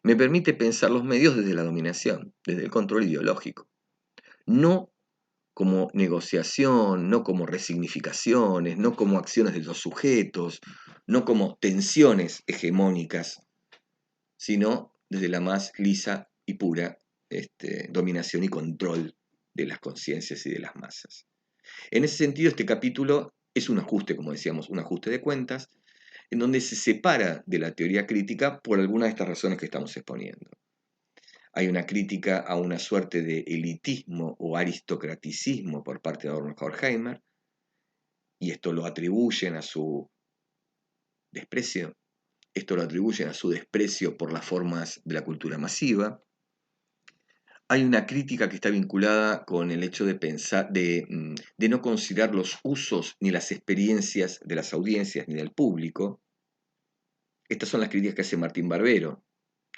me permite pensar los medios desde la dominación, desde el control ideológico. No como negociación, no como resignificaciones, no como acciones de los sujetos, no como tensiones hegemónicas, sino desde la más lisa y pura dominación y control de las conciencias y de las masas. En ese sentido, este capítulo es un ajuste, como decíamos, un ajuste de cuentas, en donde se separa de la teoría crítica por algunas de estas razones que estamos exponiendo. Hay una crítica a una suerte de elitismo o aristocraticismo por parte de Adorno Horkheimer, y esto lo atribuyen a su desprecio, por las formas de la cultura masiva. Hay una crítica que está vinculada con el hecho de pensar, de no considerar los usos ni las experiencias de las audiencias ni del público. Estas son las críticas que hace Martín Barbero.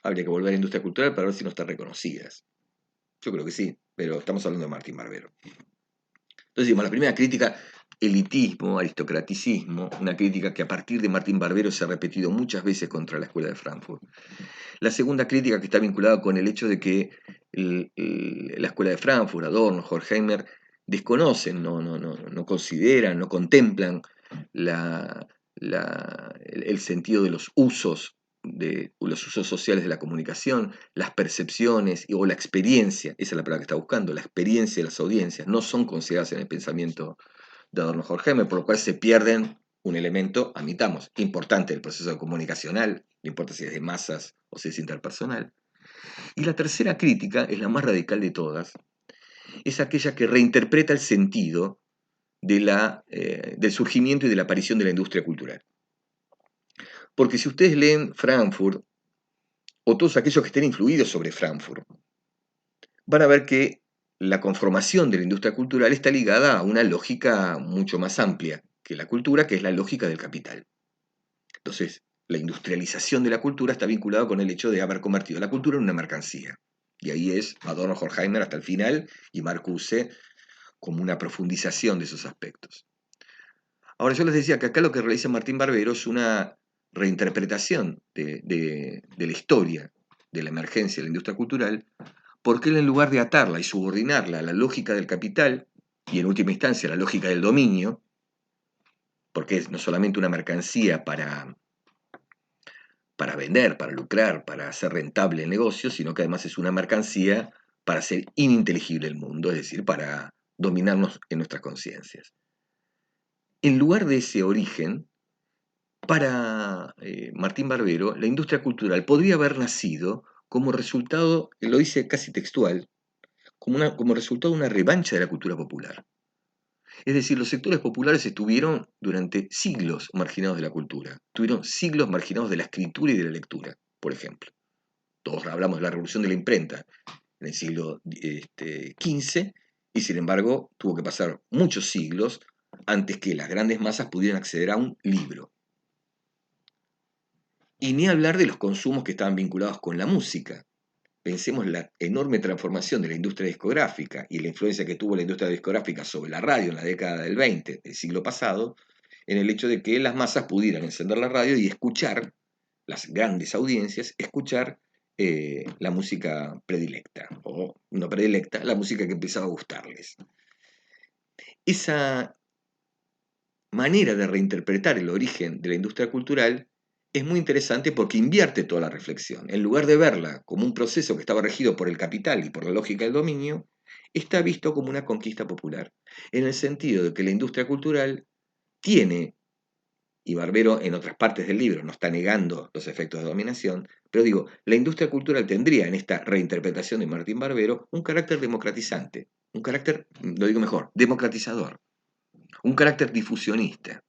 Habría que volver a la industria cultural para ver si no están reconocidas. Yo creo que sí, pero estamos hablando de Martín Barbero. Entonces, digamos, la primera crítica, elitismo, aristocraticismo, una crítica que a partir de Martín Barbero se ha repetido muchas veces contra la Escuela de Frankfurt. La segunda crítica que está vinculada con el hecho de que la Escuela de Frankfurt, Adorno, Horkheimer, desconocen, no consideran, no contemplan el sentido de los usos sociales de la comunicación, las percepciones o la experiencia, esa es la palabra que está buscando, la experiencia de las audiencias, no son consideradas en el pensamiento de Adorno Horkheimer, por lo cual se pierden un elemento, admitamos, importante del proceso comunicacional, no importa si es de masas o si es interpersonal. Y la tercera crítica, es la más radical de todas, es aquella que reinterpreta el sentido del surgimiento y de la aparición de la industria cultural. Porque si ustedes leen Frankfurt, o todos aquellos que estén influidos sobre Frankfurt, van a ver que la conformación de la industria cultural está ligada a una lógica mucho más amplia que la cultura, que es la lógica del capital. Entonces, la industrialización de la cultura está vinculada con el hecho de haber convertido la cultura en una mercancía. Y ahí es Adorno Horkheimer hasta el final y Marcuse como una profundización de esos aspectos. Ahora, yo les decía que acá lo que realiza Martín Barbero es una reinterpretación de la historia de la emergencia de la industria cultural, porque él, en lugar de atarla y subordinarla a la lógica del capital, y en última instancia a la lógica del dominio, porque es no solamente una mercancía para vender, para lucrar, para hacer rentable el negocio, sino que además es una mercancía para hacer ininteligible el mundo, es decir, para dominarnos en nuestras conciencias. En lugar de ese origen, para Martín Barbero, la industria cultural podría haber nacido como resultado, lo dice casi textual, como resultado de una revancha de la cultura popular. Es decir, los sectores populares estuvieron durante siglos marginados de la cultura, estuvieron siglos marginados de la escritura y de la lectura, por ejemplo. Todos hablamos de la revolución de la imprenta en el siglo XV, y sin embargo tuvo que pasar muchos siglos antes que las grandes masas pudieran acceder a un libro. Y ni hablar de los consumos que estaban vinculados con la música. Pensemos la enorme transformación de la industria discográfica y la influencia que tuvo la industria discográfica sobre la radio en la década del 20 del siglo pasado, en el hecho de que las masas pudieran encender la radio y escuchar, las grandes audiencias, escuchar la música predilecta, o no predilecta, la música que empezaba a gustarles. Esa manera de reinterpretar el origen de la industria cultural es muy interesante porque invierte toda la reflexión. En lugar de verla como un proceso que estaba regido por el capital y por la lógica del dominio, está visto como una conquista popular, en el sentido de que la industria cultural tiene, y Barbero en otras partes del libro no está negando los efectos de dominación, pero digo, la industria cultural tendría en esta reinterpretación de Martín Barbero un carácter democratizante, un carácter, lo digo mejor, democratizador, un carácter difusionista,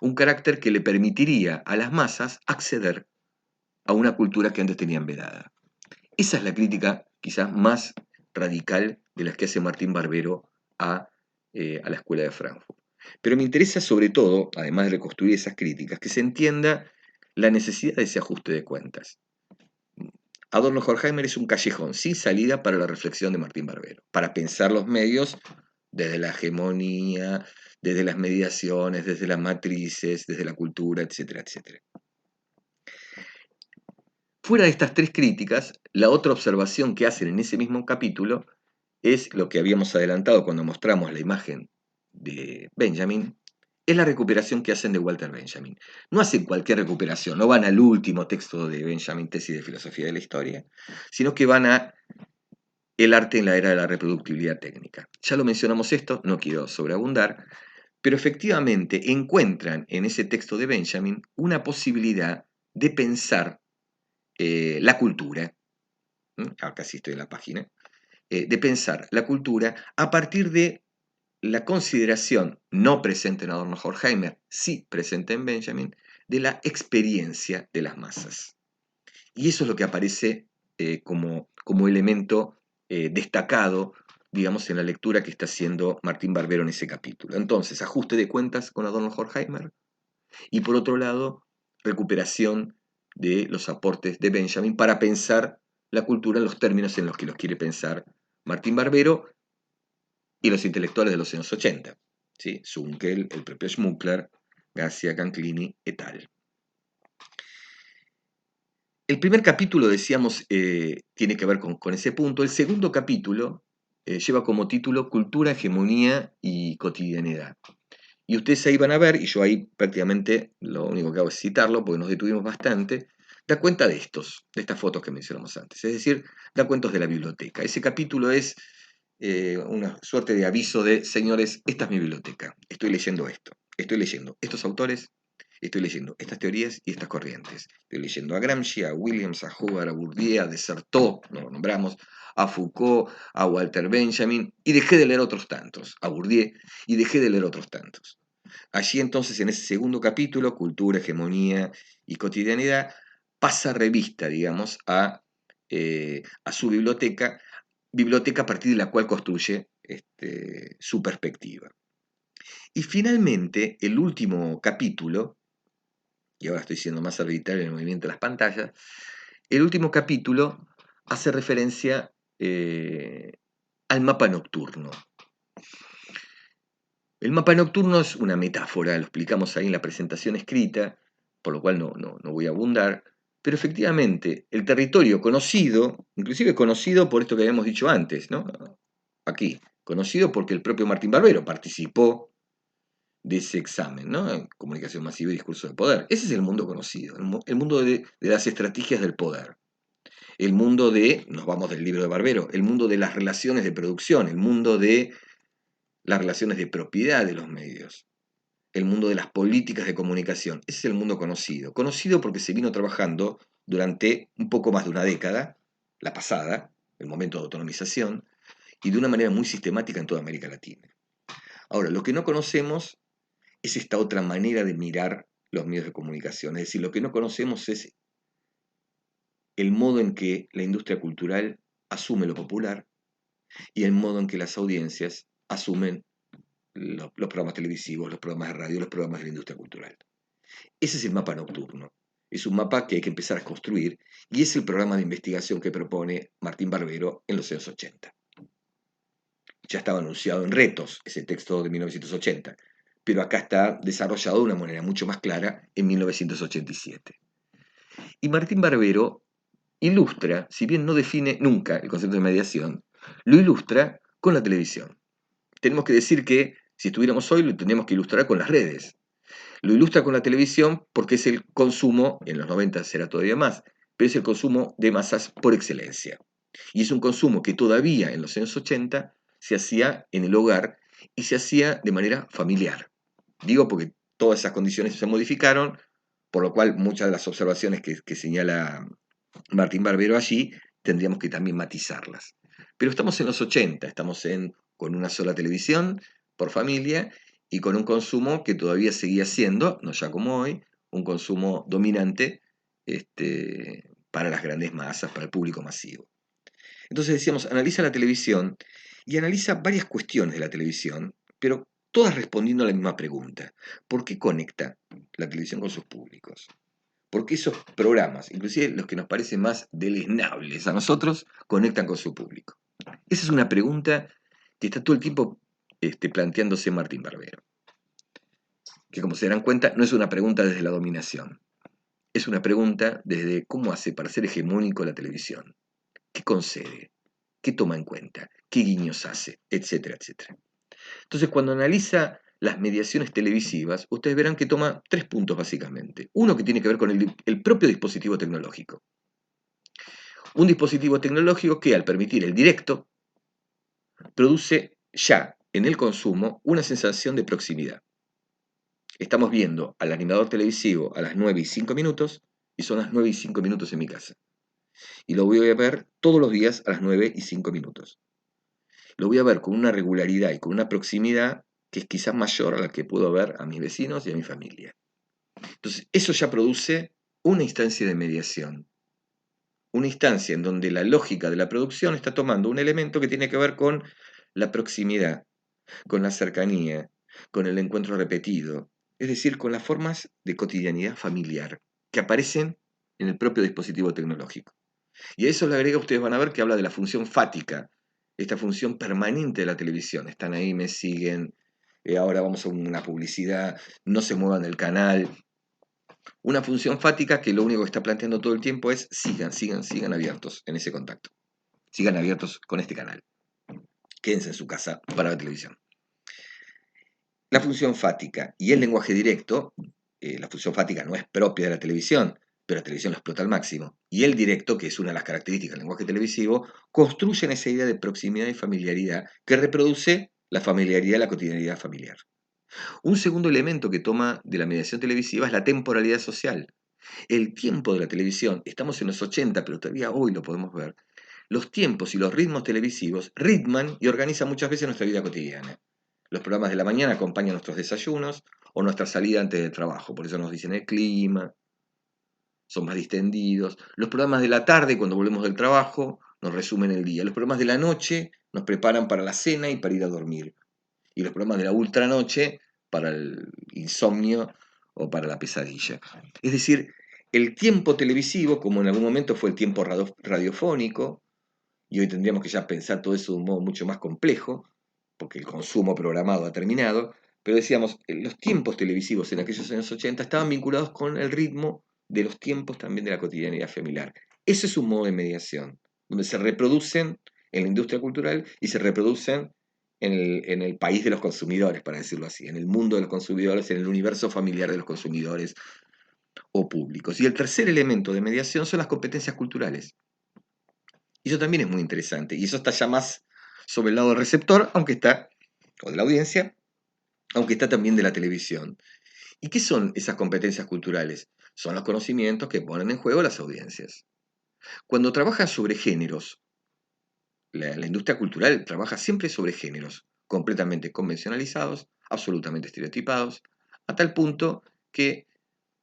un carácter que le permitiría a las masas acceder a una cultura que antes tenían vedada. Esa es la crítica quizás más radical de las que hace Martín Barbero a la Escuela de Frankfurt. Pero me interesa sobre todo, además de reconstruir esas críticas, que se entienda la necesidad de ese ajuste de cuentas. Adorno-Horkheimer es un callejón sin salida para la reflexión de Martín Barbero, para pensar los medios desde la hegemonía, desde las mediaciones, desde las matrices, desde la cultura, etcétera, etcétera. Fuera de estas tres críticas, la otra observación que hacen en ese mismo capítulo es lo que habíamos adelantado cuando mostramos la imagen de Benjamin, es la recuperación que hacen de Walter Benjamin. No hacen cualquier recuperación, no van al último texto de Benjamin, tesis de filosofía de la historia, sino que van a el arte en la era de la reproductibilidad técnica. Ya lo mencionamos esto, no quiero sobreabundar, pero efectivamente encuentran en ese texto de Benjamin una posibilidad de pensar la cultura, acá sí estoy en la página, de pensar la cultura a partir de la consideración no presente en Adorno-Horkheimer, sí presente en Benjamin, de la experiencia de las masas. Y eso es lo que aparece como elemento destacado, digamos, en la lectura que está haciendo Martín Barbero en ese capítulo. Entonces, ajuste de cuentas con Adorno-Horkheimer y, por otro lado, recuperación de los aportes de Benjamin para pensar la cultura en los términos en los que los quiere pensar Martín Barbero y los intelectuales de los años 80, ¿sí? Zunkel, el propio Schmuckler, García Canclini et al. El primer capítulo, decíamos, tiene que ver con ese punto. El segundo capítulo lleva como título Cultura, Hegemonía y Cotidianidad. Y ustedes ahí van a ver, y yo ahí prácticamente lo único que hago es citarlo, porque nos detuvimos bastante, da cuenta de estas fotos que mencionamos antes. Es decir, da cuentos de la biblioteca. Ese capítulo es una suerte de aviso de, señores, esta es mi biblioteca, estoy leyendo esto, estoy leyendo estos autores, estoy leyendo estas teorías y estas corrientes. Estoy leyendo a Gramsci, a Williams, a Hubbard, a Bourdieu, a Dessertot, no lo nombramos, a Foucault, a Walter Benjamin, y dejé de leer otros tantos, a Bourdieu, y dejé de leer otros tantos. Allí entonces, en ese segundo capítulo, Cultura, Hegemonía y Cotidianidad, pasa revista, digamos, a su biblioteca a partir de la cual construye su perspectiva. Y finalmente, el último capítulo, y ahora estoy siendo más arbitrario en el movimiento de las pantallas, el último capítulo hace referencia al mapa nocturno. El mapa nocturno es una metáfora, lo explicamos ahí en la presentación escrita, por lo cual no voy a abundar, pero efectivamente el territorio conocido, inclusive conocido por esto que habíamos dicho antes, ¿no? Aquí, conocido porque el propio Martín Barbero participó de ese examen, ¿no? Comunicación masiva y discurso de poder. Ese es el mundo conocido, el mundo de las estrategias del poder. El mundo nos vamos del libro de Barbero, el mundo de las relaciones de producción, el mundo de las relaciones de propiedad de los medios, el mundo de las políticas de comunicación. Ese es el mundo conocido. Conocido porque se vino trabajando durante un poco más de una década, la pasada, el momento de autonomización, y de una manera muy sistemática en toda América Latina. Ahora, lo que no conocemos es esta otra manera de mirar los medios de comunicación. Es decir, lo que no conocemos es el modo en que la industria cultural asume lo popular y el modo en que las audiencias asumen los programas televisivos, los programas de radio, los programas de la industria cultural. Ese es el mapa nocturno. Es un mapa que hay que empezar a construir y es el programa de investigación que propone Martín Barbero en los años 80. Ya estaba anunciado en Retos, ese texto de 1980, pero acá está desarrollado de una manera mucho más clara en 1987. Y Martín Barbero ilustra, si bien no define nunca el concepto de mediación, lo ilustra con la televisión. Tenemos que decir que si estuviéramos hoy lo tendríamos que ilustrar con las redes. Lo ilustra con la televisión porque es el consumo, en los 90 será todavía más, pero es el consumo de masas por excelencia. Y es un consumo que todavía en los años 80 se hacía en el hogar y se hacía de manera familiar. Digo porque todas esas condiciones se modificaron, por lo cual muchas de las observaciones que señala Martín Barbero allí tendríamos que también matizarlas. Pero estamos en los 80, estamos con una sola televisión por familia y con un consumo que todavía seguía siendo, no ya como hoy, un consumo dominante para las grandes masas, para el público masivo. Entonces decíamos, analiza la televisión y analiza varias cuestiones de la televisión, pero todas respondiendo a la misma pregunta. ¿Por qué conecta la televisión con sus públicos? porque esos programas, inclusive los que nos parecen más deleznables a nosotros, conectan con su público. Esa es una pregunta que está todo el tiempo planteándose Martín Barbero, que como se darán cuenta no es una pregunta desde la dominación, es una pregunta desde cómo hace para ser hegemónico la televisión, qué concede, qué toma en cuenta, qué guiños hace, etcétera, etcétera. Entonces, cuando analiza las mediaciones televisivas, ustedes verán que toma 3 puntos básicamente. Uno que tiene que ver con el propio dispositivo tecnológico. Un dispositivo tecnológico que al permitir el directo, produce ya en el consumo una sensación de proximidad. Estamos viendo al animador televisivo a las 9:05 y son las 9:05 en mi casa. Y lo voy a ver todos los días a las 9:05. Lo voy a ver con una regularidad y con una proximidad que es quizás mayor a la que puedo ver a mis vecinos y a mi familia. Entonces, eso ya produce una instancia de mediación. Una instancia en donde la lógica de la producción está tomando un elemento que tiene que ver con la proximidad, con la cercanía, con el encuentro repetido, es decir, con las formas de cotidianidad familiar que aparecen en el propio dispositivo tecnológico. Y a eso le agrega, ustedes van a ver que habla de la función fática, esta función permanente de la televisión. Están ahí, me siguen, ahora vamos a una publicidad, no se muevan del canal. Una función fática que lo único que está planteando todo el tiempo es sigan abiertos en ese contacto. Sigan abiertos con este canal. Quédense en su casa para la televisión. La función fática y el lenguaje directo, la función fática no es propia de la televisión, pero la televisión lo explota al máximo, y el directo, que es una de las características del lenguaje televisivo, construyen esa idea de proximidad y familiaridad que reproduce la familiaridad, la cotidianidad familiar. Un segundo elemento que toma de la mediación televisiva es la temporalidad social. El tiempo de la televisión, estamos en los 80, pero todavía hoy lo podemos ver, los tiempos y los ritmos televisivos ritman y organizan muchas veces nuestra vida cotidiana. Los programas de la mañana acompañan nuestros desayunos o nuestra salida antes del trabajo, por eso nos dicen el clima, son más distendidos. Los programas de la tarde, cuando volvemos del trabajo, nos resumen el día. Los programas de la noche nos preparan para la cena y para ir a dormir. Y los programas de la ultranoche para el insomnio o para la pesadilla. Es decir, el tiempo televisivo, como en algún momento fue el tiempo radiofónico, y hoy tendríamos que ya pensar todo eso de un modo mucho más complejo, porque el consumo programado ha terminado, pero decíamos, los tiempos televisivos en aquellos años 80 estaban vinculados con el ritmo de los tiempos también de la cotidianidad familiar. Ese es un modo de mediación, donde se reproducen en la industria cultural y se reproducen en el país de los consumidores, para decirlo así, en el mundo de los consumidores, en el universo familiar de los consumidores o públicos. Y el tercer elemento de mediación son las competencias culturales. Y eso también es muy interesante. Y eso está ya más sobre el lado del receptor, aunque está, o de la audiencia, aunque está también de la televisión. ¿Y qué son esas competencias culturales? Son los conocimientos que ponen en juego las audiencias. Cuando trabajan sobre géneros, la industria cultural trabaja siempre sobre géneros completamente convencionalizados, absolutamente estereotipados, a tal punto que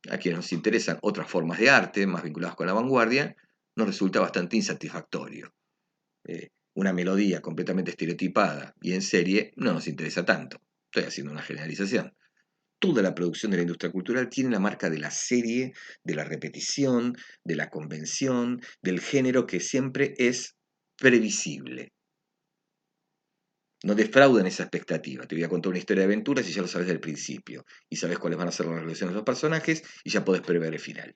a quienes nos interesan otras formas de arte, más vinculadas con la vanguardia, nos resulta bastante insatisfactorio. Una melodía completamente estereotipada y en serie no nos interesa tanto. Estoy haciendo una generalización. Toda la producción de la industria cultural tiene la marca de la serie, de la repetición, de la convención, del género que siempre es previsible. No defraudan esa expectativa. Te voy a contar una historia de aventuras y ya lo sabes del principio. Y sabes cuáles van a ser las relaciones de los personajes y ya podés prever el final.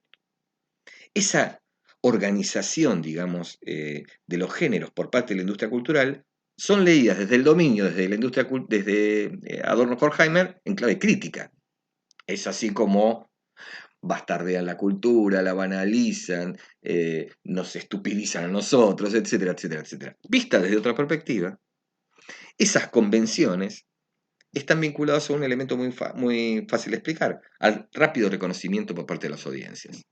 Esa organización, digamos, de los géneros por parte de la industria cultural son leídas desde el dominio, desde la industria, desde Adorno Horkheimer, en clave crítica. Es así como bastardean la cultura, la banalizan, nos estupidizan a nosotros, etcétera, etcétera, etcétera. Vista desde otra perspectiva, esas convenciones están vinculadas a un elemento muy fácil de explicar, al rápido reconocimiento por parte de las audiencias.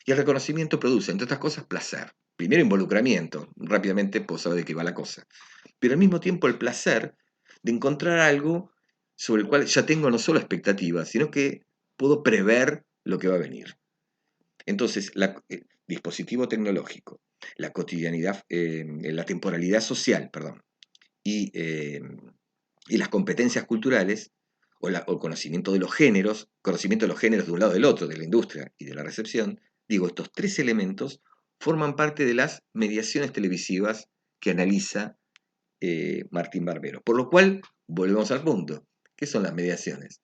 Y el reconocimiento produce, entre otras cosas, placer. Primero involucramiento, rápidamente puedo saber de qué va la cosa. Pero al mismo tiempo el placer de encontrar algo sobre el cual ya tengo no solo expectativas, sino que puedo prever lo que va a venir. Entonces, el dispositivo tecnológico, la cotidianidad, la temporalidad social, perdón, y las competencias culturales o conocimiento de los géneros, conocimiento de los géneros de un lado y del otro, de la industria y de la recepción, digo, estos tres elementos forman parte de las mediaciones televisivas que analiza Martín Barbero. Por lo cual, volvemos al punto. ¿Qué son las mediaciones?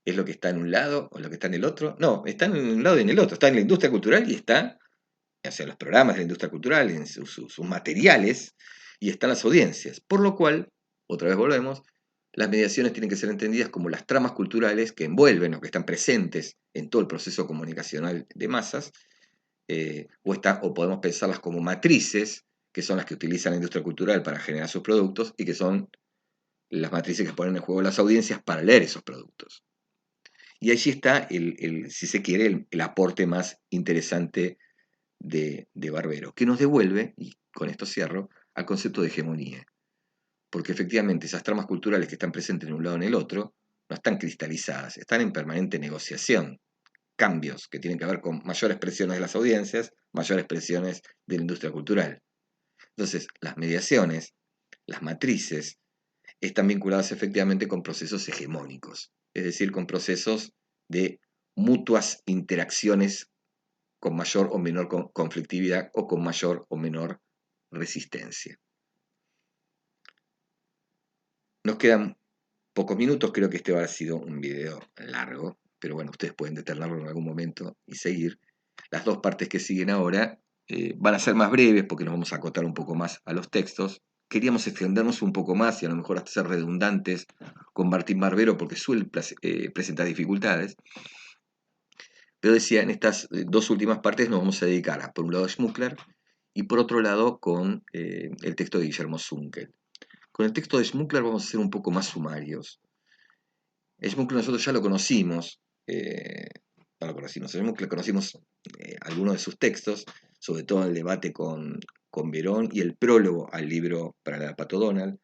¿Es lo que está en un lado o lo que está en el otro? No, está en un lado y en el otro. Está en la industria cultural y está, o sea, los programas de la industria cultural, en sus materiales, y están las audiencias. Por lo cual, otra vez volvemos, las mediaciones tienen que ser entendidas como las tramas culturales que envuelven o que están presentes en todo el proceso comunicacional de masas, o podemos pensarlas como matrices, que son las que utiliza la industria cultural para generar sus productos, y que son las matrices que ponen en juego las audiencias para leer esos productos. Y allí está, si se quiere, el aporte más interesante de Barbero, que nos devuelve, y con esto cierro, al concepto de hegemonía. Porque efectivamente esas tramas culturales que están presentes en un lado o en el otro no están cristalizadas, están en permanente negociación, cambios que tienen que ver con mayores presiones de las audiencias, mayores presiones de la industria cultural. Entonces, las mediaciones, las matrices, están vinculadas efectivamente con procesos hegemónicos, es decir, con procesos de mutuas interacciones con mayor o menor conflictividad o con mayor o menor resistencia. Nos quedan pocos minutos, creo que este va a haber sido un video largo, pero bueno, ustedes pueden detenerlo en algún momento y seguir. Las dos partes que siguen ahora van a ser más breves porque nos vamos a acotar un poco más a los textos. Queríamos extendernos un poco más y a lo mejor hasta ser redundantes con Martín Barbero porque suele presentar dificultades. Pero decía, en estas dos últimas partes nos vamos a dedicar a, por un lado, a Schmuckler y por otro lado, con el texto de Guillermo Zunkel. Con el texto de Schmuckler vamos a ser un poco más sumarios. Schmuckler nosotros ya lo conocimos, no lo conocimos, Schmuckler conocimos algunos de sus textos, sobre todo el debate con Verón y el prólogo al libro para la Pato Donald.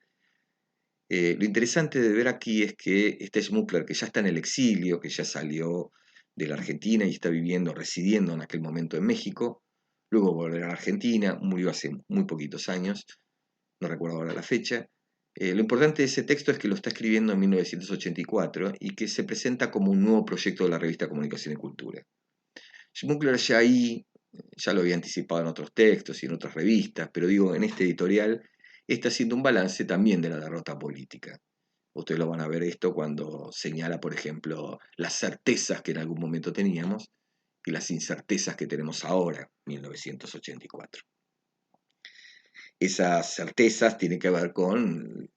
Lo interesante de ver aquí es que este Schmuckler, que ya está en el exilio, que ya salió de la Argentina y está viviendo, residiendo en aquel momento en México, luego volverá a la Argentina, murió hace muy poquitos años, no recuerdo ahora la fecha. Lo importante de ese texto es que lo está escribiendo en 1984 y que se presenta como un nuevo proyecto de la revista Comunicación y Cultura. Schmuckler ya ahí, ya lo había anticipado en otros textos y en otras revistas, pero digo, en este editorial está haciendo un balance también de la derrota política. Ustedes lo van a ver esto cuando señala, por ejemplo, las certezas que en algún momento teníamos y las incertezas que tenemos ahora, 1984. Esas certezas tienen que ver con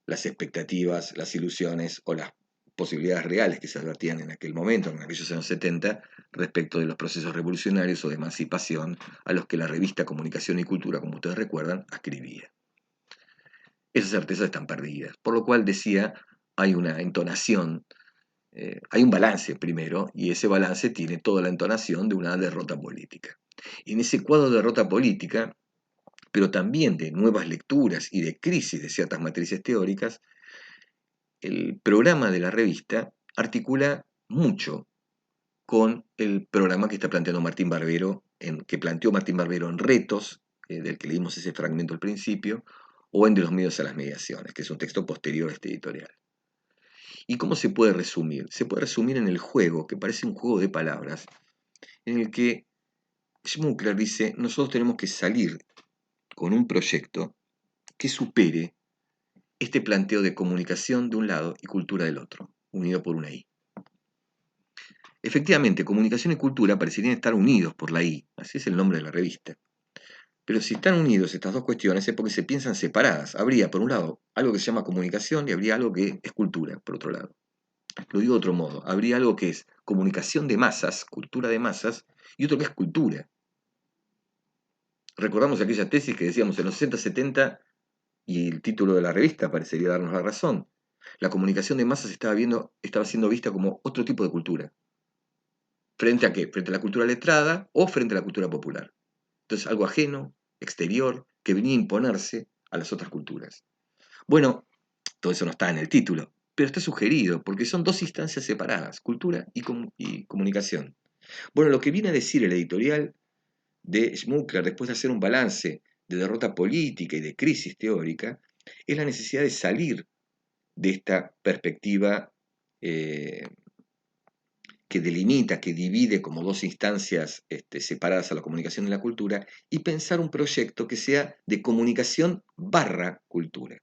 las expectativas, las ilusiones o las posibilidades reales que se advertían en aquel momento, en aquellos años 70, respecto de los procesos revolucionarios o de emancipación a los que la revista Comunicación y Cultura, como ustedes recuerdan, ascribía. Esas certezas están perdidas, por lo cual decía, hay una entonación, hay un balance primero, y ese balance tiene toda la entonación de una derrota política. Y en ese cuadro de derrota política, pero también de nuevas lecturas y de crisis de ciertas matrices teóricas, el programa de la revista articula mucho con el programa que está planteando Martín Barbero, que planteó Martín Barbero en Retos, del que leímos ese fragmento al principio, o en De los medios a las mediaciones, que es un texto posterior a este editorial. ¿Y cómo se puede resumir? Se puede resumir en el juego, que parece un juego de palabras, en el que Schmuckler dice, nosotros tenemos que salir con un proyecto que supere este planteo de comunicación de un lado y cultura del otro, unido por una I. Efectivamente, comunicación y cultura parecerían estar unidos por la I, así es el nombre de la revista. Pero si están unidos estas dos cuestiones es porque se piensan separadas. Habría, por un lado, algo que se llama comunicación y habría algo que es cultura, por otro lado. Lo digo de otro modo, habría algo que es comunicación de masas, cultura de masas, y otro que es cultura. Recordamos aquella tesis que decíamos en los 60-70, y el título de la revista parecería darnos la razón. La comunicación de masas estaba siendo vista como otro tipo de cultura. ¿Frente a qué? Frente a la cultura letrada o frente a la cultura popular. Entonces, algo ajeno, exterior, que venía a imponerse a las otras culturas. Bueno, todo eso no está en el título, pero está sugerido, porque son dos instancias separadas, cultura y comunicación. Bueno, lo que viene a decir el editorial de Schmuckler, después de hacer un balance de derrota política y de crisis teórica, es la necesidad de salir de esta perspectiva que delimita, que divide como dos instancias separadas a la comunicación y la cultura, y pensar un proyecto que sea de comunicación barra cultura.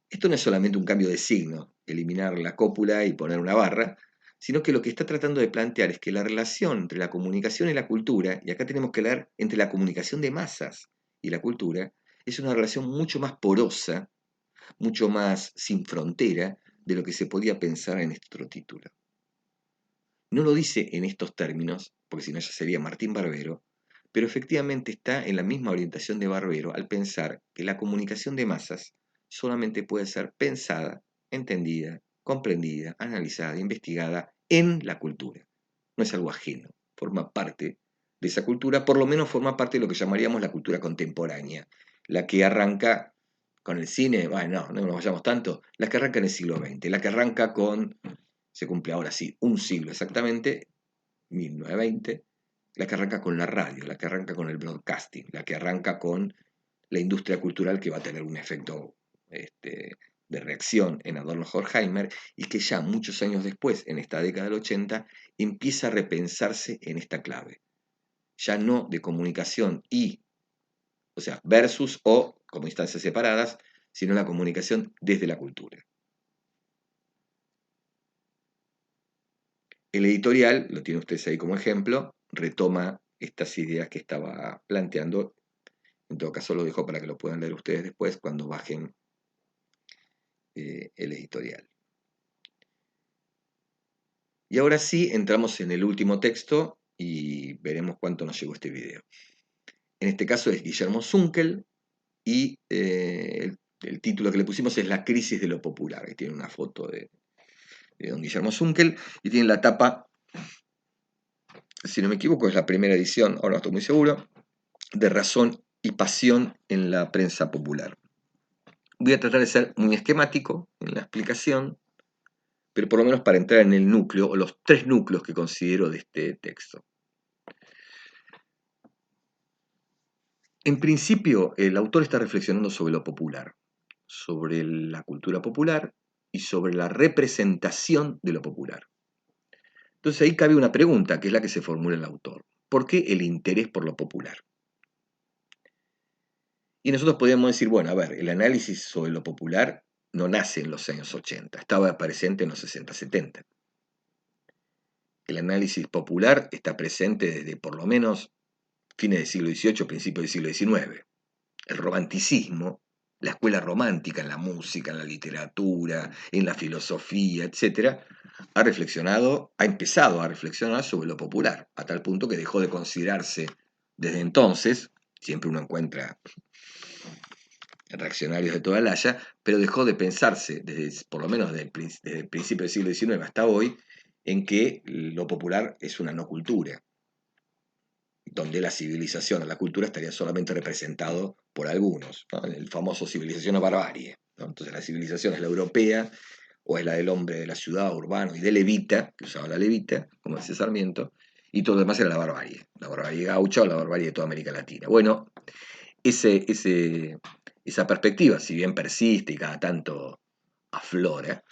Esto no es solamente un cambio de signo, eliminar la cópula y poner una barra, sino que lo que está tratando de plantear es que la relación entre la comunicación y la cultura, y acá tenemos que hablar entre la comunicación de masas y la cultura, es una relación mucho más porosa, mucho más sin frontera de lo que se podía pensar en este otro título. No lo dice en estos términos, porque si no ya sería Martín Barbero, pero efectivamente está en la misma orientación de Barbero al pensar que la comunicación de masas solamente puede ser pensada, entendida, comprendida, analizada, investigada en la cultura. No es algo ajeno, forma parte de esa cultura, por lo menos forma parte de lo que llamaríamos la cultura contemporánea, la que arranca con el cine, bueno, no nos vayamos tanto, la que arranca en el siglo XX, la que arranca con, se cumple ahora sí, un siglo exactamente, 1920, la que arranca con la radio, la que arranca con el broadcasting, la que arranca con la industria cultural que va a tener un efecto de reacción en Adorno Horkheimer y que ya muchos años después, en esta década del 80, empieza a repensarse en esta clave. Ya no de comunicación o sea, versus o como instancias separadas, sino la comunicación desde la cultura. El editorial, lo tienen ustedes ahí como ejemplo, retoma estas ideas que estaba planteando. En todo caso lo dejo para que lo puedan leer ustedes después cuando bajen el editorial. Y ahora sí, entramos en el último texto y veremos cuánto nos llegó este video. En este caso es Guillermo Zunkel y el título que le pusimos es La crisis de lo popular. Ahí tiene una foto de don Guillermo Zunkel y tiene la tapa, si no me equivoco, es la primera edición, ahora no estoy muy seguro, de Razón y Pasión en la prensa popular. Voy a tratar de ser muy esquemático en la explicación, pero por lo menos para entrar en el núcleo, o los tres núcleos que considero de este texto. En principio, el autor está reflexionando sobre lo popular, sobre la cultura popular y sobre la representación de lo popular. Entonces ahí cabe una pregunta, que es la que se formula el autor. ¿Por qué el interés por lo popular? Y nosotros podríamos decir, bueno, a ver, el análisis sobre lo popular no nace en los años 80, estaba presente en los 60, 70. El análisis popular está presente desde por lo menos fines del siglo XVIII, principios del siglo XIX. El romanticismo, la escuela romántica en la música, en la literatura, en la filosofía, etc., ha empezado a reflexionar sobre lo popular, a tal punto que dejó de considerarse desde entonces, siempre uno encuentra reaccionarios de toda la haya, pero dejó de pensarse, por lo menos desde el principio del siglo XIX hasta hoy, en que lo popular es una no cultura, donde la civilización o la cultura estaría solamente representado por algunos, ¿no? El famoso civilización o barbarie, ¿no? Entonces la civilización es la europea, o es la del hombre de la ciudad, urbano y de levita, que usaba la levita, como decía Sarmiento, y todo lo demás era la barbarie gaucha o la barbarie de toda América Latina. Bueno, esa perspectiva, si bien persiste y cada tanto aflora,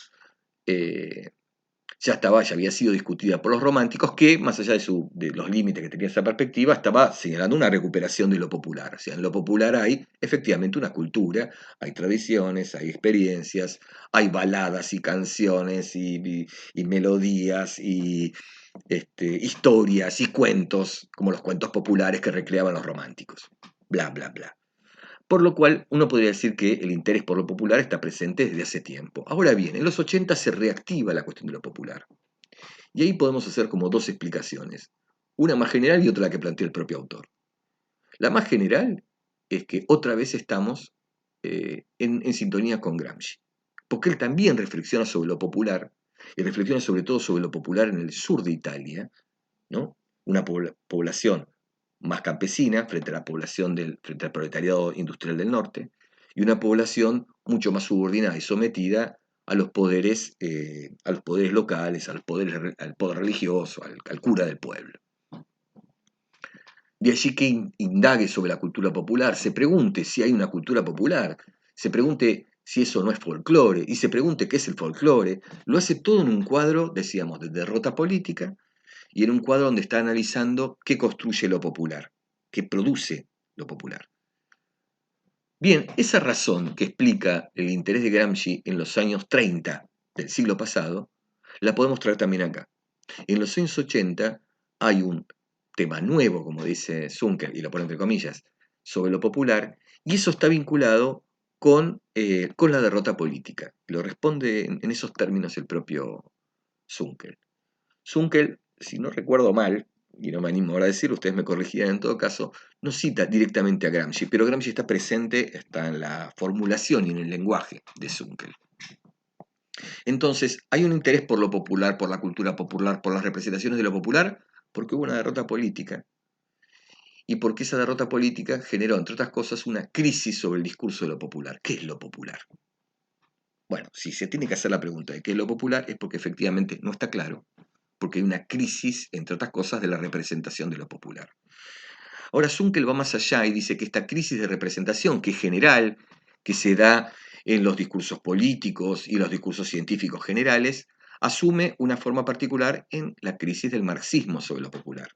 ya había sido discutida por los románticos, que más allá de los límites que tenía esa perspectiva, estaba señalando una recuperación de lo popular. O sea, en lo popular hay efectivamente una cultura, hay tradiciones, hay experiencias, hay baladas y canciones y melodías y historias y cuentos, como los cuentos populares que recreaban los románticos. Bla, bla, bla. Por lo cual, uno podría decir que el interés por lo popular está presente desde hace tiempo. Ahora bien, en los 80 se reactiva la cuestión de lo popular. Y ahí podemos hacer como dos explicaciones. Una más general y otra la que plantea el propio autor. La más general es que otra vez estamos en sintonía con Gramsci. Porque él también reflexiona sobre lo popular, y reflexiona sobre todo sobre lo popular en el sur de Italia, ¿no? Una población más campesina frente a la población frente al proletariado industrial del norte, y una población mucho más subordinada y sometida a los poderes locales, al poder religioso, al cura del pueblo. De allí que indague sobre la cultura popular, se pregunte si hay una cultura popular, se pregunte si eso no es folclore, y se pregunte qué es el folclore, lo hace todo en un cuadro, decíamos, de derrota política, y en un cuadro donde está analizando qué construye lo popular, qué produce lo popular. Bien, esa razón que explica el interés de Gramsci en los años 30 del siglo pasado, la podemos traer también acá. En los años 80 hay un tema nuevo, como dice Zunkel, y lo pone entre comillas, sobre lo popular, y eso está vinculado con la derrota política. Lo responde en esos términos el propio Zunkel. Zunkel, si no recuerdo mal, y no me animo ahora a decir, ustedes me corregirán en todo caso, no cita directamente a Gramsci, pero Gramsci está presente, está en la formulación y en el lenguaje de Zunkel. Entonces, hay un interés por lo popular, por la cultura popular, por las representaciones de lo popular, porque hubo una derrota política, y porque esa derrota política generó, entre otras cosas, una crisis sobre el discurso de lo popular. ¿Qué es lo popular? Bueno, si se tiene que hacer la pregunta de qué es lo popular, es porque efectivamente no está claro, porque hay una crisis, entre otras cosas, de la representación de lo popular. Ahora, Zunkel va más allá y dice que esta crisis de representación, que es general, que se da en los discursos políticos y los discursos científicos generales, asume una forma particular en la crisis del marxismo sobre lo popular.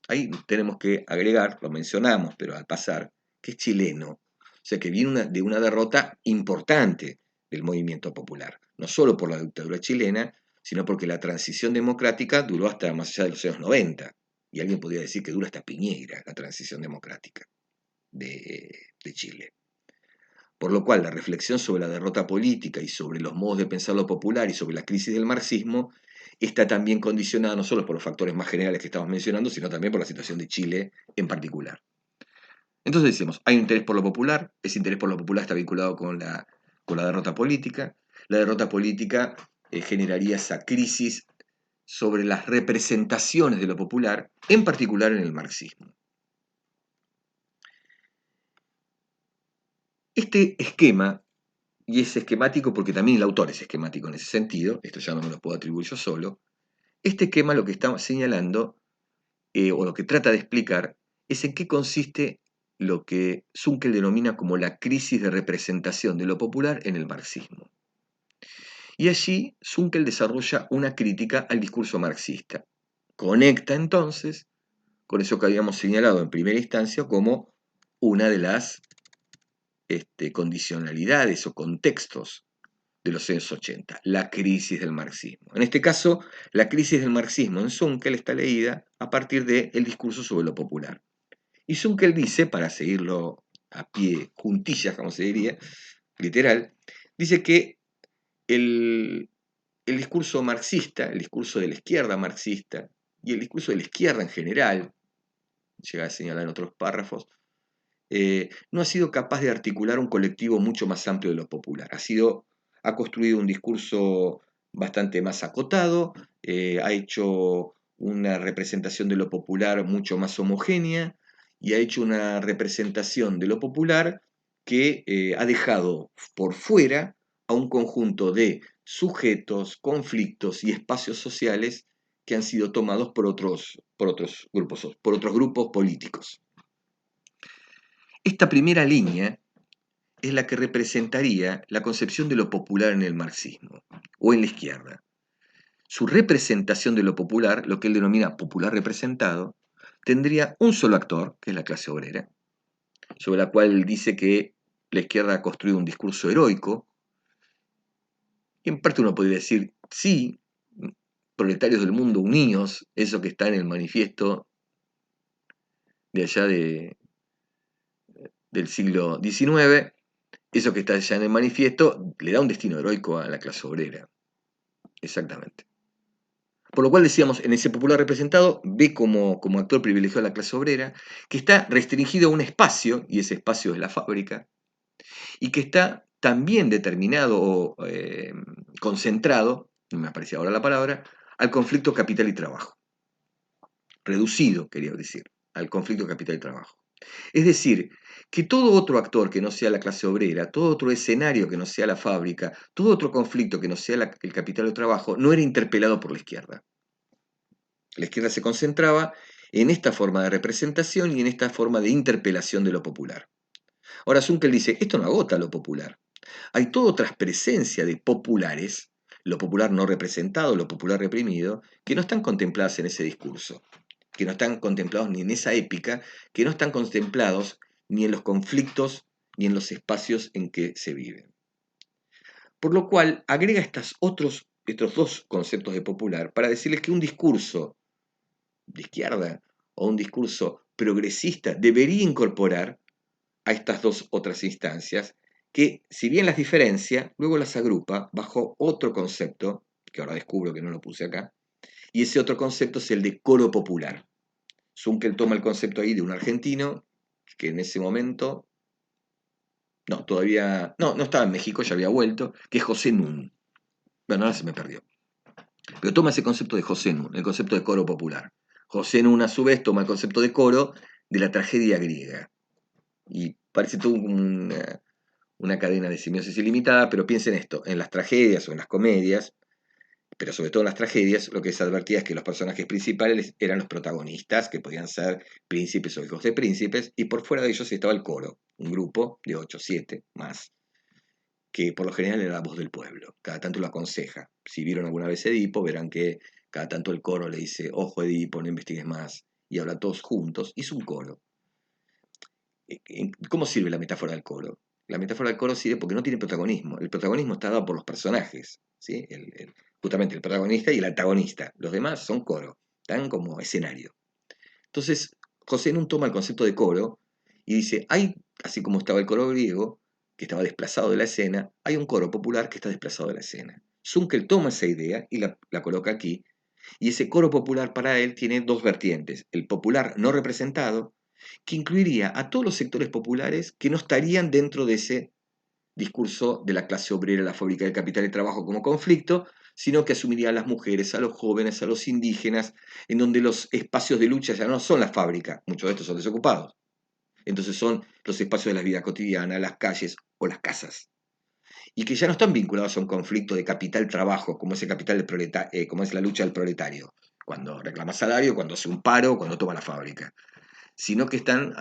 Ahí tenemos que agregar, lo mencionamos, pero al pasar, que es chileno, o sea que viene de una derrota importante del movimiento popular, no solo por la dictadura chilena, sino porque la transición democrática duró hasta más allá de los años 90, y alguien podría decir que dura hasta Piñera, la transición democrática de Chile. Por lo cual, la reflexión sobre la derrota política y sobre los modos de pensar lo popular y sobre la crisis del marxismo está también condicionada no solo por los factores más generales que estamos mencionando, sino también por la situación de Chile en particular. Entonces decimos, hay un interés por lo popular, ese interés por lo popular está vinculado con la derrota política. La derrota política generaría esa crisis sobre las representaciones de lo popular, en particular en el marxismo. Este esquema, y es esquemático porque también el autor es esquemático en ese sentido, esto ya no me lo puedo atribuir yo solo, este esquema lo que está señalando, o lo que trata de explicar, es en qué consiste lo que Zunkel denomina como la crisis de representación de lo popular en el marxismo. Y allí Zunkel desarrolla una crítica al discurso marxista. Conecta entonces con eso que habíamos señalado en primera instancia como una de las condicionalidades o contextos de los años 80, la crisis del marxismo. En este caso, la crisis del marxismo en Zunkel está leída a partir del discurso sobre lo popular. Y Zunkel dice, para seguirlo a pie juntillas, como se diría, literal, dice que el discurso marxista, el discurso de la izquierda marxista y el discurso de la izquierda en general, llega a señalar en otros párrafos, no ha sido capaz de articular un colectivo mucho más amplio de lo popular. Ha construido un discurso bastante más acotado, ha hecho una representación de lo popular mucho más homogénea y ha hecho una representación de lo popular que ha dejado por fuera a un conjunto de sujetos, conflictos y espacios sociales que han sido tomados por otros grupos políticos. Esta primera línea es la que representaría la concepción de lo popular en el marxismo o en la izquierda. Su representación de lo popular, lo que él denomina popular representado, tendría un solo actor, que es la clase obrera, sobre la cual él dice que la izquierda ha construido un discurso heroico, y en parte uno podría decir, sí, proletarios del mundo unidos, eso que está en el manifiesto de allá del siglo XIX, eso que está allá en el manifiesto le da un destino heroico a la clase obrera. Exactamente. Por lo cual decíamos, en ese popular representado, ve como actor privilegiado a la clase obrera, que está restringido a un espacio, y ese espacio es la fábrica, y que está también determinado o concentrado, no me aparecía ahora la palabra, al conflicto capital y trabajo. Reducido, quería decir, al conflicto capital y trabajo. Es decir, que todo otro actor que no sea la clase obrera, todo otro escenario que no sea la fábrica, todo otro conflicto que no sea el capital o trabajo, no era interpelado por la izquierda. La izquierda se concentraba en esta forma de representación y en esta forma de interpelación de lo popular. Ahora Zunkel dice, esto no agota lo popular. Hay toda otra presencia de populares, lo popular no representado, lo popular reprimido, que no están contempladas en ese discurso, que no están contemplados ni en esa épica, que no están contemplados ni en los conflictos ni en los espacios en que se viven. Por lo cual agrega estos dos conceptos de popular para decirles que un discurso de izquierda o un discurso progresista debería incorporar a estas dos otras instancias que, si bien las diferencia, luego las agrupa bajo otro concepto, que ahora descubro que no lo puse acá, y ese otro concepto es el de coro popular. Zunkel toma el concepto ahí de un argentino que en ese momento, no, todavía, no estaba en México, ya había vuelto, que es José Nun. Bueno, ahora se me perdió. Pero toma ese concepto de José Nun, el concepto de coro popular. José Nun, a su vez, toma el concepto de coro de la tragedia griega. Y parece todo una cadena de simiosis ilimitada, pero piensen esto, en las tragedias o en las comedias, pero sobre todo en las tragedias, lo que se advertía es que los personajes principales eran los protagonistas, que podían ser príncipes o hijos de príncipes, y por fuera de ellos estaba el coro, un grupo de 8, 7 más, que por lo general era la voz del pueblo, cada tanto lo aconseja. Si vieron alguna vez Edipo, verán que cada tanto el coro le dice, ojo Edipo, no investigues más, y hablan todos juntos, y es un coro. ¿Cómo sirve la metáfora del coro? La metáfora del coro sirve porque no tiene protagonismo. El protagonismo está dado por los personajes, ¿sí? Justamente el protagonista y el antagonista. Los demás son coro, están como escenario. Entonces, José Nun toma el concepto de coro y dice, así como estaba el coro griego, que estaba desplazado de la escena, hay un coro popular que está desplazado de la escena. Zunkel toma esa idea y la coloca aquí, y ese coro popular para él tiene dos vertientes, el popular no representado, que incluiría a todos los sectores populares que no estarían dentro de ese discurso de la clase obrera, la fábrica del capital y trabajo como conflicto, sino que asumiría a las mujeres, a los jóvenes, a los indígenas, en donde los espacios de lucha ya no son la fábrica, muchos de estos son desocupados. Entonces son los espacios de la vida cotidiana, las calles o las casas. Y que ya no están vinculados a un conflicto de capital-trabajo, como es, como es la lucha del proletario, cuando reclama salario, cuando hace un paro, cuando toma la fábrica, sino que están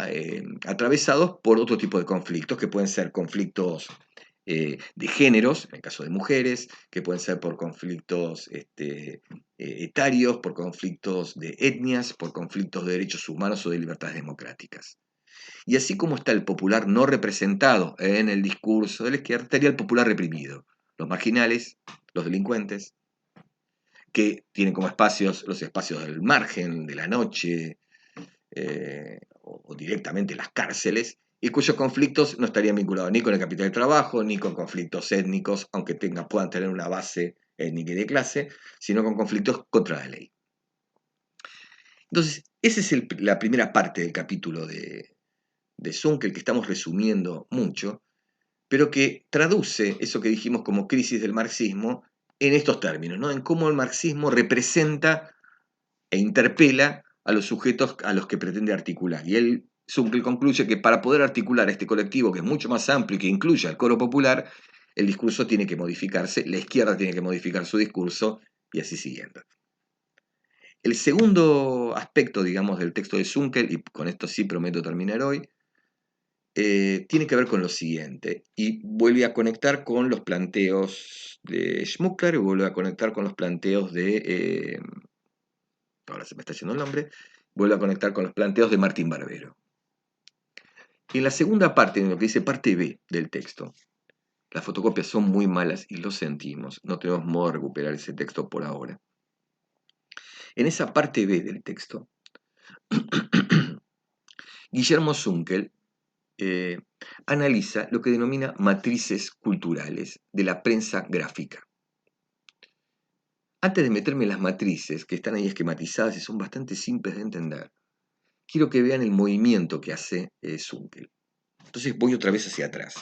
atravesados por otro tipo de conflictos, que pueden ser conflictos de géneros, en el caso de mujeres, que pueden ser por conflictos etarios, por conflictos de etnias, por conflictos de derechos humanos o de libertades democráticas. Y así como está el popular no representado en el discurso de la izquierda, estaría el popular reprimido. Los marginales, los delincuentes, que tienen como espacios los espacios del margen, de la noche, o directamente las cárceles, y cuyos conflictos no estarían vinculados ni con el capital de trabajo, ni con conflictos étnicos, aunque puedan tener una base étnica y de clase, sino con conflictos contra la ley. Entonces, esa es la primera parte del capítulo de Zunkel, que estamos resumiendo mucho, pero que traduce eso que dijimos como crisis del marxismo en estos términos, ¿no? En cómo el marxismo representa e interpela a los sujetos a los que pretende articular. Y él, Zunkel, concluye que para poder articular este colectivo, que es mucho más amplio y que incluye al coro popular, el discurso tiene que modificarse, la izquierda tiene que modificar su discurso, y así siguiendo. El segundo aspecto, digamos, del texto de Zunkel, y con esto sí prometo terminar hoy, tiene que ver con lo siguiente, y vuelve a conectar con los planteos de Schmucker, y vuelve a conectar con los planteos ahora se me está yendo el nombre, vuelve a conectar con los planteos de Martín Barbero. En la segunda parte, en lo que dice parte B del texto, las fotocopias son muy malas y lo sentimos, no tenemos modo de recuperar ese texto por ahora. En esa parte B del texto, Guillermo Zunkel analiza lo que denomina matrices culturales de la prensa gráfica. Antes de meterme en las matrices, que están ahí esquematizadas y son bastante simples de entender, quiero que vean el movimiento que hace Zunkel. Entonces voy otra vez hacia atrás.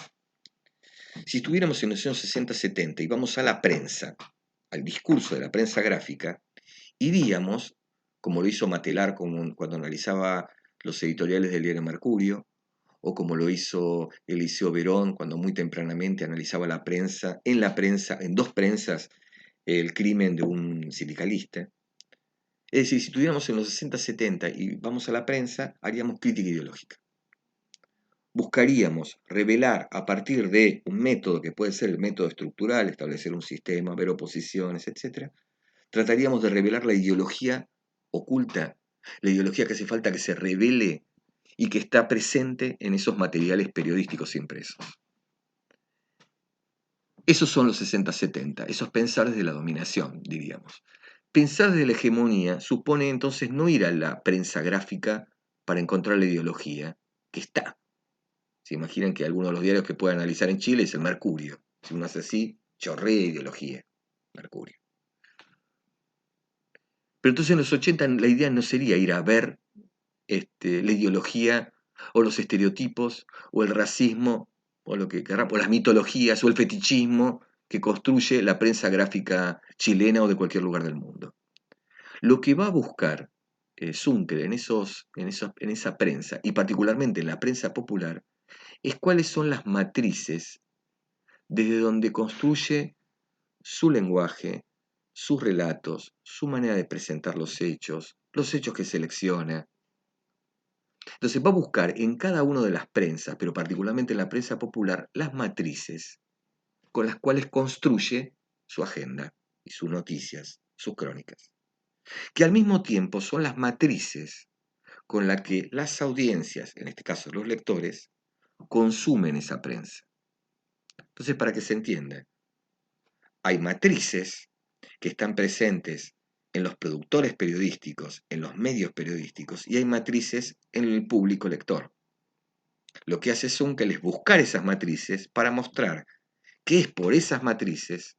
Si estuviéramos en los años 60-70 y vamos a la prensa, al discurso de la prensa gráfica, iríamos, como lo hizo Matelar cuando analizaba los editoriales del diario Mercurio, o como lo hizo Eliseo Verón cuando muy tempranamente analizaba en dos prensas, el crimen de un sindicalista. Es decir, si estuviéramos en los 60-70 y vamos a la prensa, haríamos crítica ideológica. buscaríamos revelar a partir de un método que puede ser el método estructural, establecer un sistema, ver oposiciones, etc., trataríamos de revelar la ideología oculta, la ideología que hace falta que se revele y que está presente en esos materiales periodísticos impresos. Esos son los 60-70, esos pensares de la dominación, diríamos. Pensar de la hegemonía supone entonces no ir a la prensa gráfica para encontrar la ideología, que está. Se imaginan que alguno de los diarios que puede analizar en Chile es el Mercurio. Si uno hace así, chorrea ideología, Mercurio. Pero entonces en los 80 la idea no sería ir a ver la ideología o los estereotipos o el racismo o lo que querramos, o las mitologías o el fetichismo que construye la prensa gráfica chilena o de cualquier lugar del mundo. Lo que va a buscar Zunker en esa prensa, y particularmente en la prensa popular, es cuáles son las matrices desde donde construye su lenguaje, sus relatos, su manera de presentar los hechos que selecciona. Entonces va a buscar en cada una de las prensas, pero particularmente en la prensa popular, las matrices con las cuales construye su agenda y sus noticias, sus crónicas, que al mismo tiempo son las matrices con las que las audiencias, en este caso los lectores, consumen esa prensa. Entonces, para que se entienda, hay matrices que están presentes en los productores periodísticos, en los medios periodísticos, y hay matrices en el público lector. Lo que hace Zunkel es buscar esas matrices para mostrar que es por esas matrices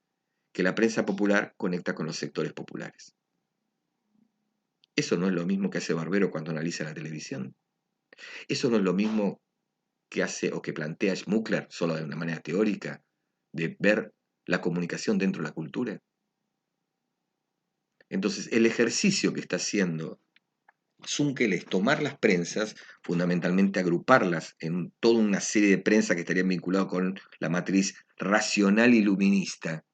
que la prensa popular conecta con los sectores populares. Eso no es lo mismo que hace Barbero cuando analiza la televisión. Eso no es lo mismo que hace o que plantea Schmuckler, solo de una manera teórica, de ver la comunicación dentro de la cultura. Entonces, el ejercicio que está haciendo Zunkel es tomar las prensas, fundamentalmente agruparlas en toda una serie de prensas que estarían vinculadas con la matriz racional iluminista,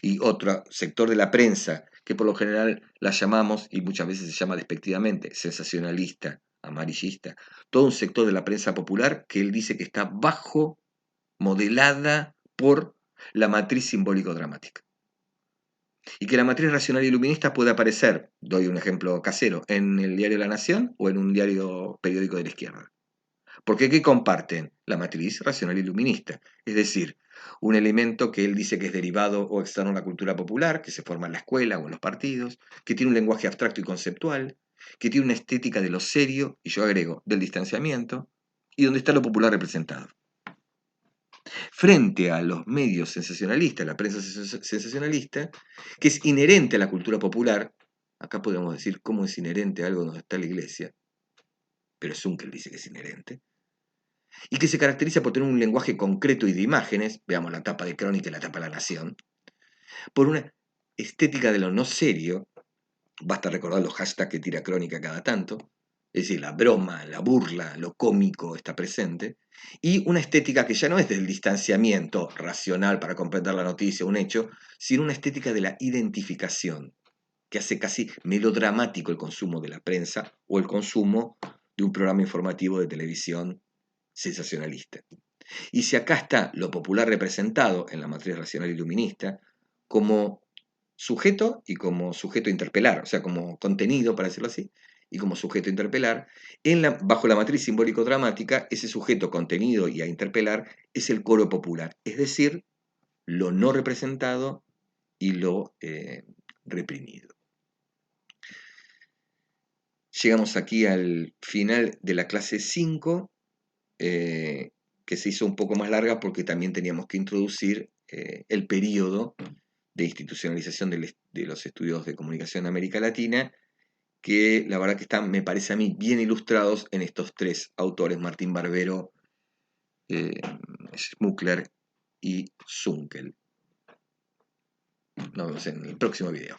y otro sector de la prensa, que por lo general la llamamos, y muchas veces se llama despectivamente, sensacionalista, amarillista, todo un sector de la prensa popular que él dice que está bajo, modelada por la matriz simbólico-dramática. Y que la matriz racional iluminista puede aparecer, doy un ejemplo casero, en el diario La Nación o en un diario periódico de la izquierda. Porque ¿qué comparten? La matriz racional iluminista, es decir, un elemento que él dice que es derivado o externo a la cultura popular, que se forma en la escuela o en los partidos, que tiene un lenguaje abstracto y conceptual, que tiene una estética de lo serio, y yo agrego, del distanciamiento, y donde está lo popular representado. Frente a los medios sensacionalistas, la prensa sensacionalista, que es inherente a la cultura popular, acá podemos decir cómo es inherente a algo donde está la iglesia, pero Zunkel dice que es inherente, y que se caracteriza por tener un lenguaje concreto y de imágenes, veamos la tapa de Crónica y la tapa de La Nación, por una estética de lo no serio, basta recordar los hashtags que tira Crónica cada tanto, es decir, la broma, la burla, lo cómico está presente, y una estética que ya no es del distanciamiento racional para comprender la noticia, un hecho, sino una estética de la identificación, que hace casi melodramático el consumo de la prensa o el consumo de un programa informativo de televisión sensacionalista. Y si acá está lo popular representado en la matriz racional iluminista como sujeto y como sujeto a interpelar, o sea, como contenido, para decirlo así, y como sujeto a interpelar, bajo la matriz simbólico-dramática, ese sujeto contenido y a interpelar es el coro popular, es decir, lo no representado y lo reprimido. Llegamos aquí al final de la clase 5, que se hizo un poco más larga porque también teníamos que introducir el periodo de institucionalización de los estudios de comunicación en América Latina, que la verdad que están, me parece a mí, bien ilustrados en estos tres autores, Martín Barbero, Schmuckler y Zunkel. Nos vemos en el próximo video.